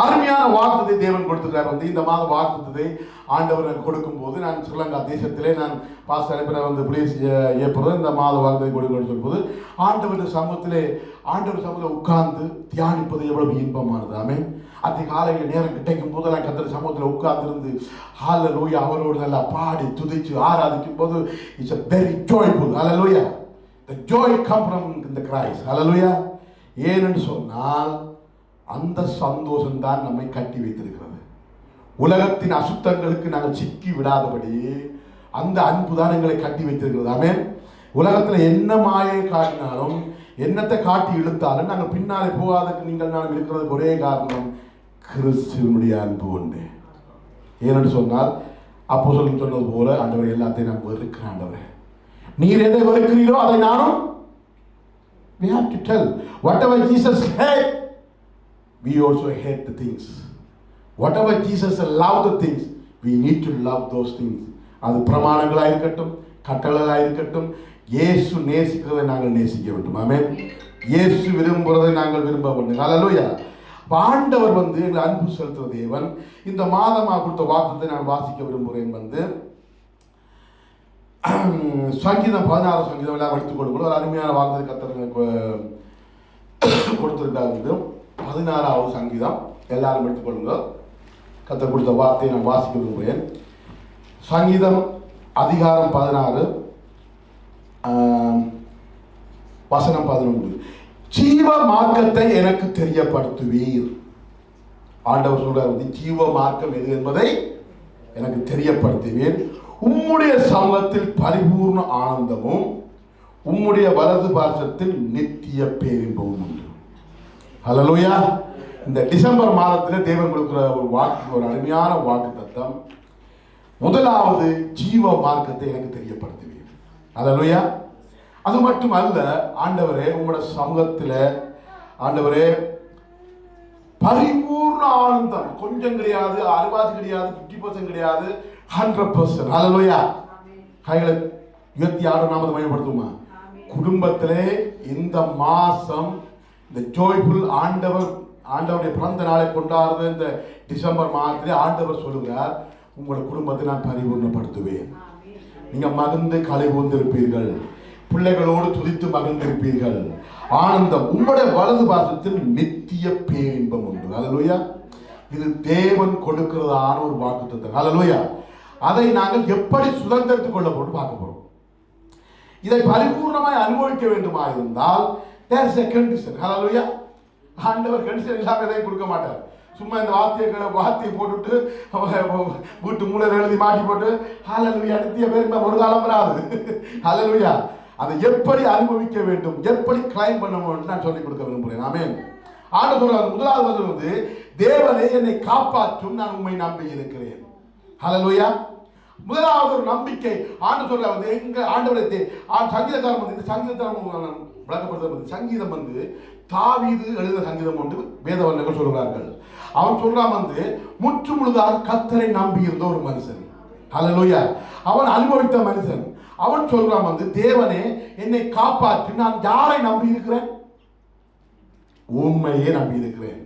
அருமையான வாக்குறுதி தேவன் கொடுத்துருக்கார். வந்து இந்த மாத வாக்குறுதி ஆண்டவர் கொடுக்கும் போது நான் ஸ்ரீலங்கா தேசத்திலே நான் பாஸ்டர் வந்து புலிஸ் ஏற்படுறது இந்த மாத வாக்குறுதி கொடுக்கணும்னு சொல்லும்போது ஆண்டவர் சமூகத்தில் உட்கார்ந்து தியானிப்பது எவ்வளவு இன்பமானது. ஆமென். அதிகாலையில் நேரம் கிடைக்கும் போதெல்லாம் கர்த்தர் சமூகத்தில் உட்கார்ந்திருந்து ஹல்லேலூயா அவரோடு நல்லா பாடி துதிச்சு ஆராதிக்கும் போது it's a very joyful. Hallelujah. The joy comes from the Christ. ஹல்லேலூயா. ஏனென்று சொன்னால் அந்த சந்தோஷம் தான் நம்மை கட்டி வைத்திருக்கிறது. உலகத்தின் அசுத்தங்களுக்கு நாங்கள் சிக்கி விடாதபடி அந்த அன்பு தான் எங்களை கட்டி வைத்திருக்கிறது. ஆமென். உலகத்துல என்ன மாயை காட்டினாலும் என்னத்தை காட்டி இழுத்தாலும் நாங்கள் பின்னாலே போகாதற்கு நீங்கள் நான் இருக்கிறதுக்கு ஒரே காரணம் கிறிஸ்துவனுடைய அன்பு உண்டு. ஏனென்று சொன்னால் அப்போஸ்தலன் சொன்னது போல ஆண்டவர் எல்லாத்தையும் நான் வெறுக்கிறேன். ஆண்டவரே நீர் எதை வெறுக்கிறீரோ அதை நானும் we have to tell whatever Jesus hate we also hate the things. Whatever Jesus love the things we need to love those things. அது பிரமாணங்களாக இருக்கட்டும், கட்டளைகளாக இருக்கட்டும், இயேசு நேசிக்கிறதை நாங்கள் நேசிக்க வேண்டும். ஆமென். இயேசு விரும்புகிறதை நாங்கள் விரும்ப வேண்டும். ஹல்லேலூயா. ஆண்டவர் எங்களை அன்பு செலுத்துகிற தேவன். இந்த மாதமாக கொடுத்த வார்த்தையை நான் வாசிக்க விரும்புகிறேன். சங்கீதம் 16 சங்கீதம் எல்லாம் எடுத்துக் கொடுக்கணும். ஒரு அருமையான வார்த்தை கர்த்தர் கொடுத்திருக்காரு. 16வது சங்கீதம் எல்லாரும் எடுத்துக்கொள்ளுங்க. கர்த்தர் கொடுத்த வார்த்தையை நான் வாசிக்க விரும்புகிறேன். சங்கீதம் அதிகாரம் 16 வசனம் 11. ஜீவ மார்க்கத்தை எனக்கு தெரியப்படுத்துவீர். ஆண்டவர் சொல்றார், ஜீவ மார்க்கம் எது என்பதை எனக்கு தெரியப்படுத்துவீர். உம்முடைய சமூகத்தில் பரிபூர்ண ஆனந்தமும் உம்முடைய வலது பார்சத்தில் நித்திய பேரின்பமும் உண்டு. ஹல்லேலூயா. இந்த டிசம்பர் மாதத்தில் தேவன் கொடுக்கிற ஒரு வாக்கு, ஒரு அருமையான வாக்கு தத்தம். முதலாவது ஜீவ மார்க்கத்தை எனக்கு தெரியப்படுத்துவீர். ஹல்லேலூயா. அது மட்டும் அல்ல, ஆண்டவரே உங்களுடைய சமூகத்தில் ஆண்டவரே பரிபூர்ண ஆனந்தம், கொஞ்சம் கிடையாது, 60 கிடையாது, 50% கிடையாது, 100%. ஹல்லேலூயா. கைகளை உயர்த்தி ஆண்டவர் நாமத்தை மகிமைப்படுத்துமா. குடும்பத்திலே இந்த மாசம் இந்த ஜோய்ஃபுல் ஆண்டவருடைய பிறந்த நாளை கொண்டாடுற இந்த டிசம்பர் மாதத்திலே ஆண்டவர் சொல்லுகிறார், உங்களுடைய குடும்பத்தை நான் பரிபூர்ணப்படுத்துவேன். நீங்க மகிழ்ந்து களை கூர்ந்திருப்பீர்கள், பிள்ளைகளோடு துதித்து மகிழ்ந்திருப்பீர்கள். ஆனந்தம், உங்களுடைய வலது பாசத்தில் நித்திய பேரின்பம் உண்டு. ஹல்லேலூயா. இது தேவன் கொடுக்கிறதான ஒரு வாக்குத்தத்தம். ஹல்லேலூயா. அதை நாங்கள் எப்படி சுதந்திரத்துக் கொள்ள போட்டு பார்க்க போறோம். இதை பரிபூர்ணமாய் அனுபவிக்க வேண்டுமா இருந்தால் there is a condition. ஹல்லேலூயா. ஆண்டவர் கண்டிஷன் இல்லாம எதையும் கொடுக்க மாட்டார். சும்மா இந்த வார்த்தையை போட்டுட்டு வீட்டு மூலையில் எழுதி மாட்டி போட்டு ஹல்லேலூயா நித்திய பேரின்பம் ஒரு காலம் வராது. ஹல்லேலூயா. அதை எப்படி அனுபவிக்க வேண்டும், எப்படி கிளைம் பண்ண வேண்டும் நான் சொல்லிக் கொடுக்க விரும்புகிறேன். ஆமென். ஆண்டவர் சொல்றார், முதலாவது தேவனே என்னை காப்பாற்றும், நான் உம்மை நம்பி இருக்கிறேன். ஹல்லேலூயா. முதலாவது ஒரு நம்பிக்கை. ஆண்டவர் சொல்றார், எங்க ஆண்டவரை சங்கீதக்காரன் இந்த சங்கீதக்காரன் விளக்கப்படுத்த சங்கீதம் தாவீது எழுதின சங்கீதம் ஒன்று வேதவர்ணர்கள் சொல்கிறார்கள். அவன் சொல்றான் முற்று முழுதாக கர்த்தரை நம்பி இருந்த ஒரு மனுஷன். ஹல்லேலூயா. அவன் அனுபவித்த மனுஷன். அவன் சொல்றான், தேவனே என்னை காப்பாற்றி, நான் யாரை நம்பி இருக்கிறேன்? உண்மையே நம்பி இருக்கிறேன்.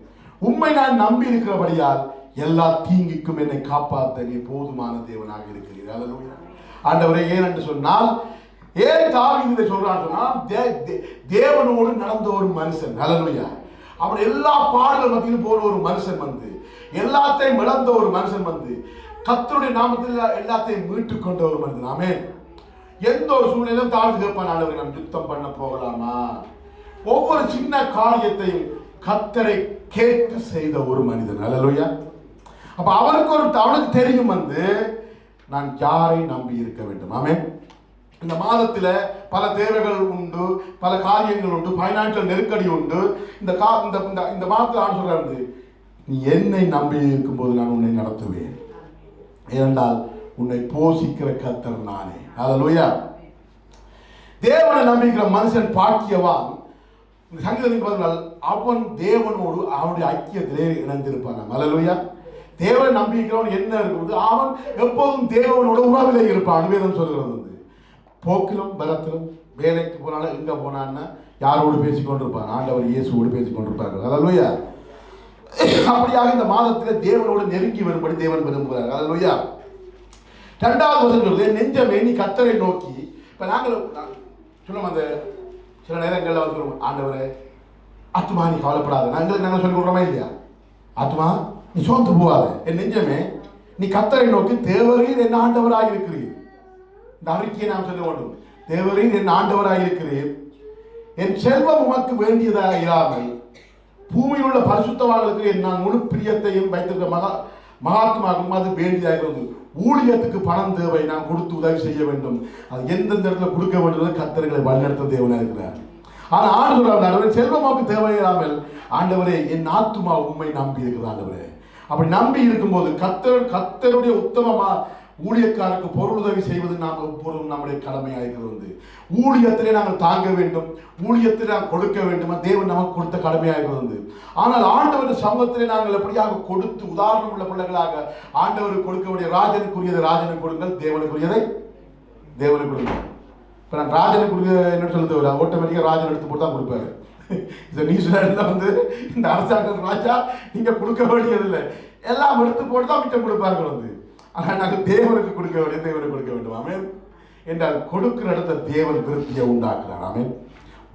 உண்மை நான் நம்பி இருக்கிறபடியால் எல்லா தீங்குக்கும் என்னை காப்பாற்ற நீ போதுமான தேவனாக இருக்கிறீர். ஹல்லேலூயா. ஆண்டவரே, ஏன் என்று சொன்னால், ஏன் தாவீது இதை சொல்றான்னு சொன்னால், தேவனோடு நடந்த ஒரு மனுஷன். ஹல்லேலூயா. அவன் எல்லா பாடுகள் மத்தியிலும் போன ஒரு மனுஷன் எல்லாத்தையும் இழந்த ஒரு மனுஷன் கர்த்தருடைய நாமத்தில் எல்லாத்தையும் மீட்டுக் கொண்ட ஒரு மனிதன். ஆமென். எந்த ஒரு சூழ்நிலையும் தாழ்ந்து கேட்பான், ஆண்டவரை நாம் யுத்தம் பண்ண போகலாமா? ஒவ்வொரு சின்ன காரியத்தையும் கர்த்தரை கேட்டு செய்த ஒரு மனிதன். ஹல்லேலூயா. அப்ப அவனுக்கு தெரியும் நான் யாரை நம்பி இருக்க வேண்டும். ஆமென். இந்த மாதத்துல பல தேவைகள் உண்டு, பல காரியங்கள் உண்டு, பைனான்சியல் நெருக்கடி உண்டு. இந்த மாதத்தில் ஆண்டு சொல்றாரு, நீ என்னை நம்பி இருக்கும்போது நான் உன்னை நடத்துவேன். ஏனென்றால் உன்னை போஷிக்கிற கர்த்தர் நானே. ஹல்லேலூயா. தேவனை நம்பிக்கிற மனுஷன் பாக்கியவான். இந்த சங்கீதத்தின் பதினால் அவன் தேவனோடு அவனுடைய ஐக்கியத்திலே இணைந்திருப்பான். ஹல்லேலூயா. தேவனை நம்பிக்கிறவன் என்ன இருக்குது, அவன் எப்போதும் தேவனோட உறவிலே இருப்பான். வேதம் சொல்கிறது போக்கிலும் பலத்திலும் வேலைக்கு போனாலும் எங்க போனான்னா யாரோடு பேசிக்கொண்டிருப்பான்? ஆண்டவர் இயேசுவோடு பேசிக்கொண்டிருப்பார்கள். ஹல்லேலூயா. அப்படியாக இந்த மாதத்திலே தேவனோடு நெருங்கி வரும்படி தேவன் விரும்புகிறார். ஹல்லேலூயா. 2வது வசனம் சொல்லுது, நெஞ்சமே நீ கர்த்தரை நோக்கி. இப்ப நாங்கள் சொல்லுவோம், சில நேரங்களில் சொல்லுவோம், ஆண்டவரே ஆத்மா நீ கவலைப்படாத. நாங்கள் சொல்லி கொடுறோமா இல்லையா? ஆத்மா நீ சோர்ந்து போகாத. என் நெஞ்சமே நீ கர்த்தரை நோக்கி, தேவரீர் என் ஆண்டவராக இருக்கிறீர். இந்த அறிக்கையை நாம் சொல்ல வேண்டும். தேவரீர் என் ஆண்டவராக இருக்கிறீர். என் செல்வம் உமக்கு வேண்டியதாக இராமல் பூமியில் உள்ள பரிசுத்தவான்களுக்கு நான் முழு பிரியத்தையும் வைத்திருக்க மகாத்மாக்கும் அது வேண்டியதாக ஊழியத்துக்கு பணம் தேவை, நான் கொடுத்து உதவி செய்ய வேண்டும், அது எந்தெந்த இடத்துல கொடுக்க வேண்டும் கர்த்தர்களை வழிநடத்த தேவனாக இருக்கிறார். ஆனால் ஆண்டவர் செல்வமாக்கு தேவையில்லாமல் ஆண்டவரே என் ஆத்துமா உண்மை நம்பி இருக்குது ஆண்டவரே. அப்படி நம்பி இருக்கும்போது கர்த்தருடைய உத்தமமா ஊழியக்காரருக்கு பொருளுதவி செய்வது நாம் எப்பொழுதும் நம்முடைய கடமையாக இருக்கிறது. ஊழியத்திலே நாங்கள் தாங்க வேண்டும், ஊழியத்திலே நாங்கள் கொடுக்க வேண்டும், தேவன் நமக்கு கொடுத்த கடமையாக இருக்கிறது. ஆனால் ஆண்டவர் சமூகத்திலே நாங்கள் எப்படியாக கொடுத்து உதாரணம் உள்ள பிள்ளைகளாக ஆண்டவருக்கு கொடுக்க வேண்டிய ராஜனுக்குரியதை ராஜனுக்கு கொடுங்கள், தேவனுக்குரியதை தேவனுக்கு கொடுங்கள். இப்போ நான் ராஜனுக்குரிய என்ன சொல்லுது, ஆட்டோமேட்டிக்காக ராஜன் எடுத்து போட்டு தான் கொடுப்பாரு. இந்த நியூசிலாண்டில் இந்த அரசாங்கம் ராஜா நீங்க கொடுக்க வேண்டியதில்லை, எல்லாம் எடுத்து போட்டு தான் மிச்சம் கொடுப்பார்கள். ஆனால் நாங்கள் தேவனுக்கு கொடுக்க வேண்டிய தேவனுக்கு கொடுக்க வேண்டும். ஆமென். என்றால் கொடுக்கிற இடத்த தேவன் விருத்தியை உண்டாக்குறார். ஆமென்.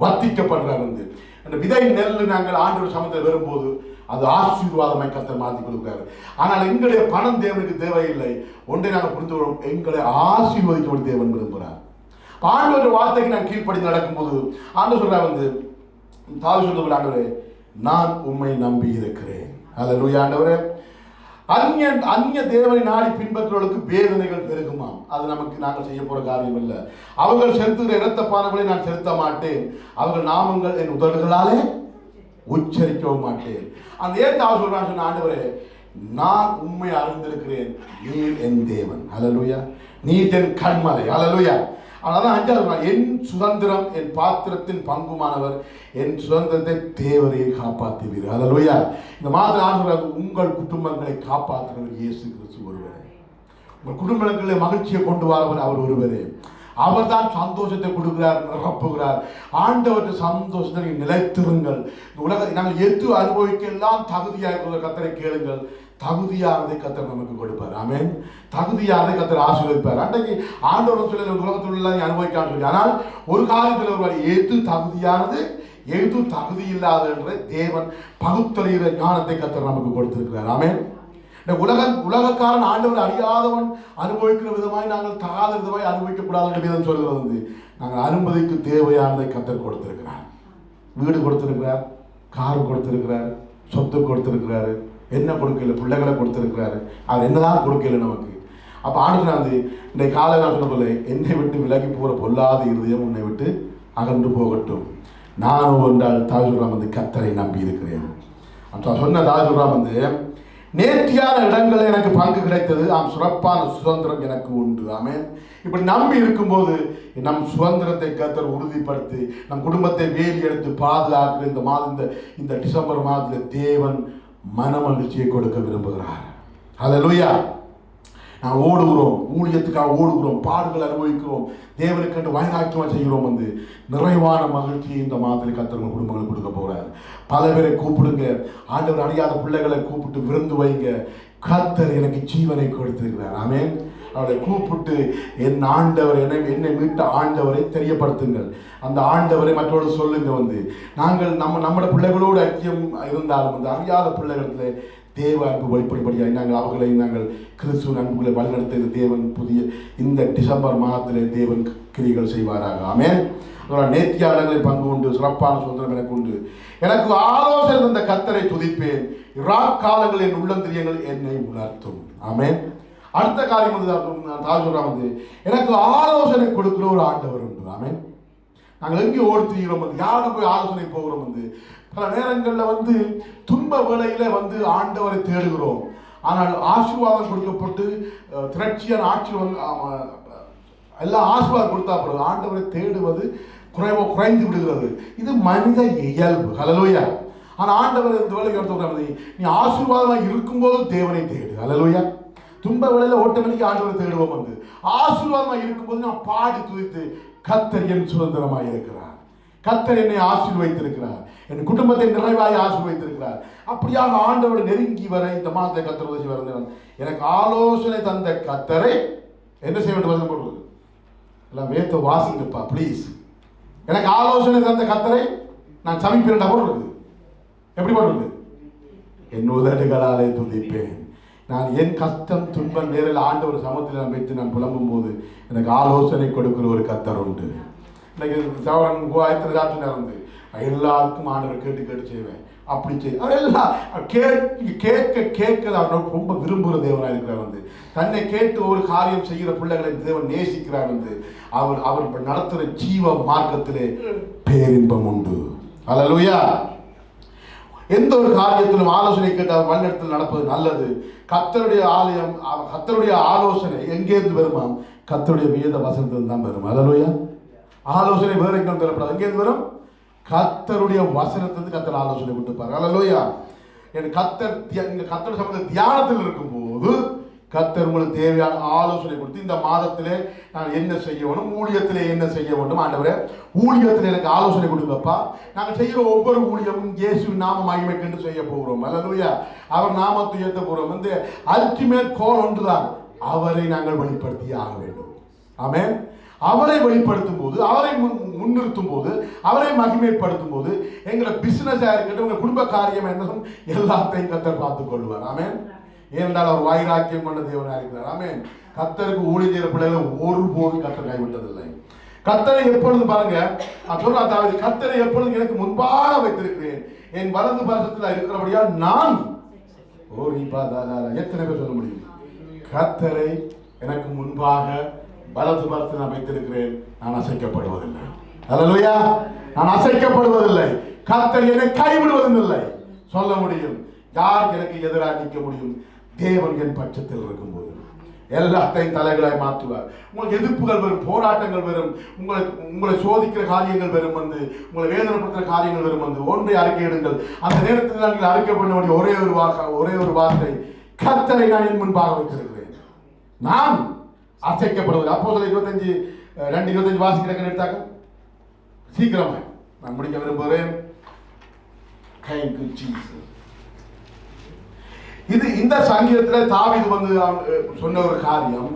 வர்த்திக்கப்படுறார். அந்த விதை நெல் நாங்கள் ஆண்டவர் சமூகத்தில் வரும்போது அது ஆசீர்வாதமாய் கர்த்தர் மாற்றி கொடுக்கிறார். ஆனால் எங்களுடைய பணம் தேவனுக்கு தேவையில்லை. ஒன்றை நாங்கள் புரிந்து கொள்வோம், எங்களை ஆசீர்வதிக்க தேவன் விரும்புகிறார். ஆண்டவர் வார்த்தைக்கு நான் கீழ்ப்படி நடக்கும்போது ஆண்டவர் சொல்றார், தாவீது சொல்லுகிற ஆண்டவரே நான் உம்மை நம்பி இருக்கிறேன். அல்லேலூயா. ஆண்டவரே அந்நிய தேவனை நாடி பின்பற்றுவதற்கு வேதனைகள் பெருகுமாம். அது நமக்கு நாங்கள் செய்ய போற காரியம் இல்லை. அவர்கள் செலுத்துகிற இரத்த பானங்களை நான் செலுத்த மாட்டேன், அவர்கள் நாமங்கள் என் உதடுகளாலே உச்சரிக்கவும் மாட்டேன். அந்த ஏதாவது சொல்றான்னு சொன்ன ஆண்டவரே நான் உண்மை அறிந்திருக்கிறேன், நீர் என் தேவன். அல்லேலூயா. நீர் என் கண்மலை. அல்லேலூயா. அதான் அஞ்சாவது, என் சுதந்திரம் என் பாத்திரத்தின் பங்குமானவர், என் சுதந்திரத்தை தேவரையை காப்பாற்றுவீர். அல்லேலூயா. இந்த மாதிரி ஆண்டவர் உங்கள் குடும்பங்களை காப்பாற்றுகிறவர் இயேசு கிறிஸ்து ஒருவரே. உங்கள் குடும்பங்களில் மகிழ்ச்சியை கொண்டு வரவர் அவர் ஒருவரே. அவர் தான் சந்தோஷத்தை கொடுக்கிறார், நிரப்புகிறார். ஆண்டவற்றை சந்தோஷத்தை நிலைத்திருங்கள். உலக நாங்கள் எது அனுபவிக்க எல்லாம் தகுதியாக இருக்கிற கர்த்தரை கேளுங்கள், தகுதியானதை கர்த்தர் நமக்கு கொடுப்பார். ஆமென். தகுதியானதை கர்த்தர் ஆசீர்வதிப்பார். அன்றைக்கு ஆண்டவர் சொல்ல உலகத்தில் எல்லாம் அனுபவிக்கான்னு சொல்லி, ஆனால் ஒரு காலத்தில் ஒருவர் எது தகுதியானது எது தகுதி இல்லாத என்ற தேவன் பகுத்தறிகிற ஞானத்தை கர்த்தர் நமக்கு கொடுத்திருக்கிறார். ஆமென். உலகக்காரன் ஆண்டவர் அறியாதவன் அனுபவிக்கிற விதமாய் நாங்கள் தகாத விதமாய் அனுபவிக்க கூடாது என்று வேதம் சொல்கிறது. நாங்கள் அனுமதிக்கு தேவையானதை கர்த்தர் கொடுத்திருக்கிறார். வீடு கொடுத்திருக்கிறார், கார் கொடுத்திருக்கிறார், சொத்து கொடுத்திருக்கிறாரு, என்ன கொடுக்கல, பிள்ளைகளை கொடுத்திருக்கிறாரு. அவர் என்னதான் கொடுக்கல நமக்கு. அப்போ ஆண்டு இந்த காலை நான் சொன்ன என்னை விட்டு விலகி போகிற பொல்லாத இருதயம் உன்னை விட்டு அகன்று போகட்டும். நானும் என்றால் தாஜுராம் கர்த்தரை நம்பி இருக்கிறேன். சொன்ன தாஜுராம் நேர்த்தியான இடங்களில் எனக்கு பங்கு கிடைத்தது, சிறப்பான சுதந்திரம் எனக்கு உண்டு. ஆமென். இப்படி நம்பி இருக்கும்போது நம் சுதந்திரத்தை கர்த்தர் உறுதிப்படுத்தி நம் குடும்பத்தை வேலி எடுத்து பாதுகாக்கிற இந்த டிசம்பர் மாதத்தில் தேவன் மன மகிழ்ச்சியை கொடுக்க விரும்புகிறார். அல்லேலூயா. நான் ஓடுகிறோம், ஊழியத்துக்காக ஓடுகிறோம், பாடுகள் அனுபவிக்கிறோம், தேவனுக்கு வைராக்கியமாக செய்கிறோம். நிறைவான மகிழ்ச்சியை இந்த மாதத்தில் கர்த்தர் குடும்பங்களுக்கு கொடுக்க போகிறார். பல பேரை கூப்பிடுங்க, ஆண்டவர் அறியாத பிள்ளைகளை கூப்பிட்டு விருந்து வைங்க. கர்த்தர் எனக்கு ஜீவனை கொடுத்திருக்கிறார். ஆமென். அவரை கூப்பிட்டு என் ஆண்டவர் என்னை மீட்ட ஆண்டவரை தெரியப்படுத்துங்கள். அந்த ஆண்டவரை மற்றோடு சொல்லுங்க. நாங்கள் நம்முடைய பிள்ளைகளோடு ஐக்கியம் இருந்தாலும் அறியாத பிள்ளைகளிடத்தில் தேவ அன்பு வெளிப்படியாக நாங்கள் கிறிஸ்துவின் அன்புகளை வழிநடத்த தேவன் புதிய இந்த டிசம்பர் மாதத்திலே தேவன் கிரிகள் செய்வாராக. ஆமென். நேர்த்தியாளர்களை பங்கு உண்டு, சிறப்பான சுதந்திரம் எனக்கு உண்டு. எனக்கு ஆலோசனை தந்த கர்த்தரை துதிப்பேன், காலங்கள் என் உள்ளந்திரியங்கள் என்னை உணர்த்தும். ஆமென். அடுத்த காரியம் தாஜுராம் எனக்கு ஆலோசனை கொடுக்கிற ஒரு ஆண்டவர் உண்டு. ஆமென். நாங்கள் எங்கே ஓடுத்துகிறோம், யாரும் போய் ஆலோசனை போகிறோம். பல நேரங்களில் துன்ப வேளையில ஆண்டவரை தேடுகிறோம். ஆனால் ஆசீர்வாதம் கொடுக்கப்பட்டு திரட்சியான ஆட்சி எல்லாம் ஆசீர்வாதம் கொடுத்தா பிறகு ஆண்டவரை தேடுவது குறைந்து விடுகிறது. இது மனித இயல்பு. ஹல்லேலூயா. ஆனால் ஆண்டவர் இந்த வேலைக்கு எடுத்து நீ ஆசீர்வாதமாக இருக்கும்போது தேவனை தேடு. ஹல்லேலூயா. துன்ப வேளையில ஓட்டமணிக்கு ஆண்டவரை தேடுவோம். ஆசீர்வாதமாக இருக்கும்போது நான் பாடி துதித்து கர்த்தர் என் சுதந்திரமாக இருக்கிறார், கர்த்தர் என்னை ஆசீர்வதித்திருக்கிறார், என் குடும்பத்தை நிறைவாய் ஆசீர்வதித்திருக்கிறார். அப்படியாக ஆண்டவரை நெருங்கி வர இந்த மாதத்தை கர்த்தர் உதவி வரேன். எனக்கு ஆலோசனை தந்த கர்த்தரை என்ன செய்ய வேண்டும் வசனம் போடுறது எல்லாம் வேத்த வாசிங்கப்பா ப்ளீஸ். எனக்கு ஆலோசனை தந்த கர்த்தரை நான் சமிப்பேன் போடுறது எப்படி போடுறது? என் உதடுகளாலே துதிப்பேன். நான் என் கஷ்டம் துன்பம் நேரில் ஆண்டவர் சமத்தில் நான் வைத்து நான் புலம்பும் போது எனக்கு ஆலோசனை கொடுக்கிற ஒரு கர்த்தர் உண்டு. இன்னைக்கு சவரன் ஆயிரத்தி ராத்திரி நடந்து எல்லாருக்கும் ஆண்டவர் கேட்டு செய்வேன். அப்படி செய்ய அதெல்லாம் கேட்க அவர் ரொம்ப விரும்புகிற தேவனாக இருக்கிறார். வந்து தன்னை கேட்டு ஒரு காரியம் செய்கிற பிள்ளைகளை தேவன் நேசிக்கிறார். வந்து அவர் நடத்துகிற ஜீவ மார்க்கத்திலே பேரின்பம் உண்டு. அல்லேலூயா. எந்த ஒரு காரியத்திலும் ஆலோசனை கேட்டு அவர் வழிநடத்தல் நடப்பது நல்லது. கர்த்தருடைய ஆலயம், கர்த்தருடைய ஆலோசனை எங்கேருந்து வருமா? கர்த்தருடைய வேத வசனத்தில் தான் வரும். அல்லேலூயா. ஆலோசனை வேற எங்கே பெறப்படாது. எங்கேருந்து வரும்? கர்த்தருடைய வசனத்திலிருந்து கர்த்தர் ஆலோசனை கொடுத்துப்பார். அல்லேலூயா. கர்த்தருடைய சம்பந்த தியானத்தில் இருக்கும்போது கர்த்தர் உங்களுக்கு தேவையான ஆலோசனை கொடுத்து இந்த மாதத்திலே நான் என்ன செய்ய வேண்டும், ஊழியத்திலே என்ன செய்ய வேண்டும், ஆண்டவரே ஊழியத்தில் எனக்கு ஆலோசனை கொடுங்கப்பா. நாங்கள் செய்கிற ஒவ்வொரு ஊழியமும் இயேசுவின் நாம மகிமைக்கென்று செய்ய போகிறோம். அல்லேலூயா. அவர் நாமத்தை உயர்த்த போகிறோம். வந்து அல்டிமேட் கோல் ஒன்றுதான், அவரை நாங்கள் வெளிப்படுத்தி ஆக வேண்டும். ஆமென். அவரை வெளிப்படுத்தும் போது, அவரை முன்னிறுத்தும் போது, அவரை மகிமைப்படுத்தும் போது எங்களை பிசினஸா இருக்கட்டும், உங்க குடும்ப காரியம் என்னதும் எல்லாத்தையும் கர்த்தர் பார்த்துக் கொள்வார். ஆமென். ஏனென்றால் அவர் வைராக்கியம் கொண்ட தேவனாக இருக்கிறார். ஆமென். கர்த்தருக்கு ஊழியம் செய்கிற பிள்ளைகளை ஒருபோதும் கர்த்தர் கைவிட்டதில்லை. கர்த்தரை எப்பொழுது பாருங்க, கர்த்தரை எப்பொழுது எனக்கு முன்பாக வைத்திருக்கிறேன், என் வலது பாசத்தில் இருக்கிறபடியால் நான் எத்தனை பேர் சொல்ல முடியும்? கர்த்தரை எனக்கு முன்பாக வலது பாசத்தில் நான் வைத்திருக்கிறேன், நான் அசைக்கப்படுவதில்லை. அல்லேலூயா. நான் அசைக்கப்படுவதில்லை. கர்த்தர் என்னை கைவிடுவதும் இல்லை. சொல்ல முடியும். யார் எனக்கு எதிராக நிற்க முடியும்? தேவன் என் பட்சத்தில் இருக்கும்போது எல்லாத்தையும் தலைகளாய் மாற்றுவார். உங்களுக்கு எதிர்ப்புகள் வரும், போராட்டங்கள் வரும், உங்களை சோதிக்கிற காரியங்கள் வரும், வந்து உங்களை வேதனைப்படுத்துகிற காரியங்கள் வரும். வந்து ஒன்றை அறிக்கையிடுங்கள். அந்த நேரத்தில் நீங்கள் அறிக்கை பண்ண வேண்டிய ஒரே ஒரு வார்த்தை, கர்த்தரை நான் என் முன்பாக வைத்திருக்கிறேன், நான் அசைக்கப்படுவது. அப்போஸ்தலர் 25:2-25 வாசிக்கிறேன். எடுத்தாக்க சீக்கிரமா நான் முடிக்க விரும்புகிறேன். Thank you, Jesus. இந்த சங்கீதத்தில் தாவீது வந்து சொன்ன ஒரு காரியம்,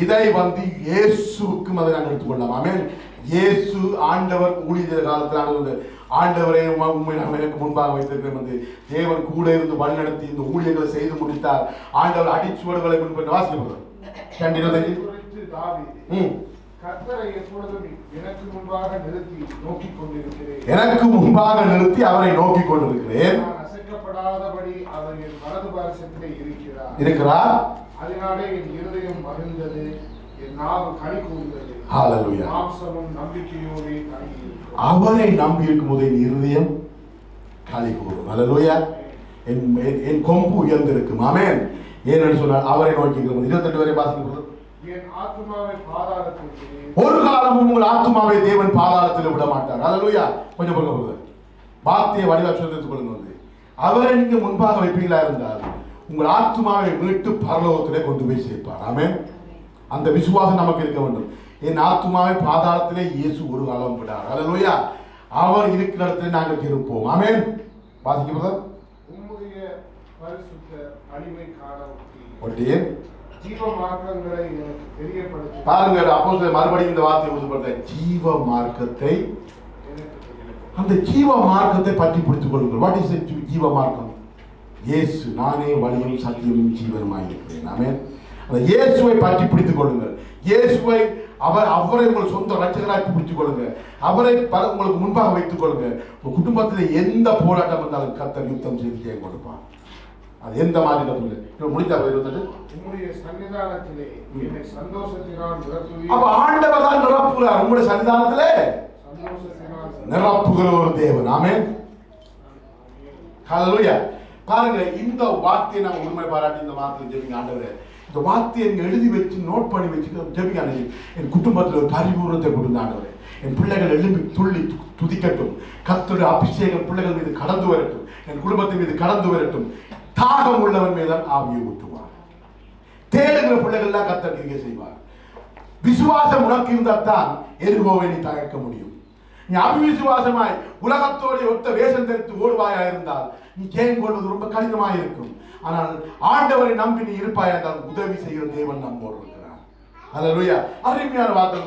இதை வந்து இயேசுவுக்கும் அதை நாங்கள் எடுத்துக்கொள்ளலாம். ஆமென். இயேசு ஆண்டவர் ஊழிய காலத்தில் ஆண்டவரே உண்மை எனக்கு முன்பாக வைத்திருக்கிறேன், வந்து தேவன் கூட இருந்து வழிநடத்தி இந்த ஊழியர்களை செய்து முடித்தார். ஆண்டவர் அடிச்சுவடுகளை முன்பு வாசிக்கப்படுறார். கர்த்தரை எப்பொழுதும் எனக்கு முன்பாக நிறுத்தி நோக்கிக் கொண்டிருக்கிறேன். எனக்கு முன்பாக நிறுத்தி அவரை நோக்கிக் கொண்டிருக்கிறேன். அசைக்கப்படாதபடி அவர் என் வலது பாரசத்திலே இருக்கிறார். அதனாலே என் இருதயம் மகிழ்ந்தது, என் நாவு களி கூர்ந்தது. ஹல்லேலூயா. மாம்சமும் நம்பிக்கையோடு தங்கியிருக்கிறது. அவரை நம்பி இருக்கும்போது என் இருதயம் களி கூறும். ஹல்லேலூயா. என் கொம்பு உயர்ந்திருக்கும். ஆமென். ஏனென்று சொன்னால் அவரை நோக்கி 28 வரை வாசிக்கப்படுகிறது. ஒரு காலமும் உங்கள் ஆத்துமாவை தேவன் பாதாளத்தில் விட மாட்டார். அல்லேலூயா. கொஞ்சம் பொறுங்க. வார்த்தையை வடிவா சொல்லித்துக் கொள்ளுங்க. வந்து அவரை நீங்க முன்பாக வைப்பீங்களா இருந்தால் உங்கள் ஆத்துமாவை மீட்டு பரலோகத்திலே கொண்டு போய் சேர்ப்பார். ஆமென். அந்த விசுவாசம் நமக்கு இருக்க வேண்டும். என் ஆத்துமாவை பாதாளத்திலே இயேசு ஒரு காலம் விடார். அல்லேலூயா. அவர் இருக்கிற இடத்துல நாங்கள் இருப்போம். ஆமென். வாசிக்கிறதா? உம்முடைய பரிசுத்த அடிமை ஒட்டியே ஜீவ மார்க்கங்களை தெரியப்படுத்த பாருங்க. அப்போஸ்தலர் மறுபடியும் இந்த வார்த்தையை உறுதிப்படுத்த, ஜீவ மார்க்கத்தை, அந்த ஜீவ மார்க்கத்தை பற்றி பிடித்துக் கொள்ளுங்கள். வாட் இஸ் ஜீவ மார்க்கம்? இயேசு நானே வழியும் சத்தியமும் ஜீவனுமாய் இருக்கிறேன். ஆமென். அந்த இயேசுவை பற்றி பிடித்துக் கொள்ளுங்கள். இயேசுவை அவரை உங்கள் சொந்த ரட்சகராக பிடித்துக் கொள்ளுங்க. அவரை உங்களுக்கு முன்பாக வைத்துக் கொள்ளுங்க. உங்க குடும்பத்தில் எந்த போராட்டம் வந்தாலும் கர்த்தர் யுத்தம் செய்து ஜெயம் கொடுப்பார். அது எந்த மாதிரி கத்துங்க முடித்தா 28 உம்முடைய சன்னிதானத்திலே என்னை சந்தோஷத்தினால் நிரப்புவீர். அப்ப ஆண்டவர் தான் நிரப்புகிறார். உங்களுடைய சன்னிதானத்திலே நிரப்புகிற ஒரு தேவன். ஆமென். ஹல்லேலூயா. பாருங்க, இந்த வார்த்தையை நாங்கள் உண்மை பாராட்டி இந்த வார்த்தையை ஜெபிங்க. ஆண்டவரே, இந்த வார்த்தையை எழுதி வச்சு நோட் பண்ணி வச்சு ஜெபிங்க. என் குடும்பத்தில் ஒரு பரிபூர்ணத்தை கொடுங்க. ஆண்டவரே, என் பிள்ளைகள் எழும்பி துள்ளி துதிக்கட்டும். கர்த்தருடைய அபிஷேகம் பிள்ளைகள் மீது கடந்து வரட்டும். என் குடும்பத்தின் மீது கடந்து வரட்டும். தாகம் உள்ளவன் மீதான் ஆவியை ஊற்றுவார். தேடுகிற பிள்ளைகள் கர்த்தர் கிரியை செய்வார். விசுவாசம் உனக்கு இருந்தால் தான் எரிகோவை நீ தகர்க்க முடியும். நீ அவிசுவாசமாய் உலகத்தோடு ஒத்த வேஷம் தெரித்து ஓடுவாயா இருந்தால் நீ ஜெயம் கொள்வது ரொம்ப கடினமாக இருக்கும். ஆனால் ஆண்டவரை நம்பி நீ இருப்பாயா என்றால் உதவி செய்கிற தேவன் நம்மோடு இருக்கிறார். அல்லேலூயா. அருமையான வார்த்தை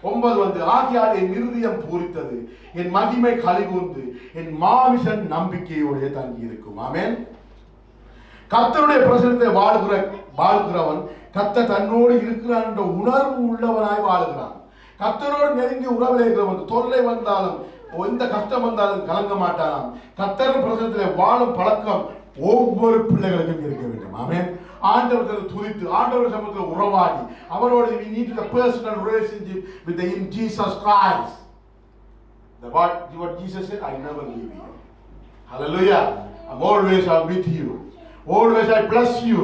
9 வந்து, ஆகியால் என் இருதயம் பூரித்தது, என் மகிமை கலிகூர்ந்து, என் மாமிசன் நம்பிக்கையோடு தங்கி இருக்கும். ஆமென். கர்த்தருடைய பிரசன்னத்தை வாழ்கிறவன் கர்த்தர் தன்னோடு இருக்கிறான் என்ற உணர்வு உள்ளவனாய் வாழுகிறான். கர்த்தரோடு நெருங்கி உறவில் இருக்கிறவன் தொல்லை வந்தாலும் எந்த கஷ்டம் வந்தாலும் கலங்க மாட்டாராம். கர்த்தர் பிரசன்னத்தில் வாழும் பழக்கம் ஒவ்வொரு பிள்ளைகளுக்கும் இருக்க வேண்டும். ஆமென். ஆண்டவர்கள் துதித்து ஆண்டவர் சமூகத்தில் உறவாடி அவரோடு we need the personal relationship with the in Jesus Christ. What Jesus said, I never leave you. Hallelujah. I'm always with you. Always I bless you.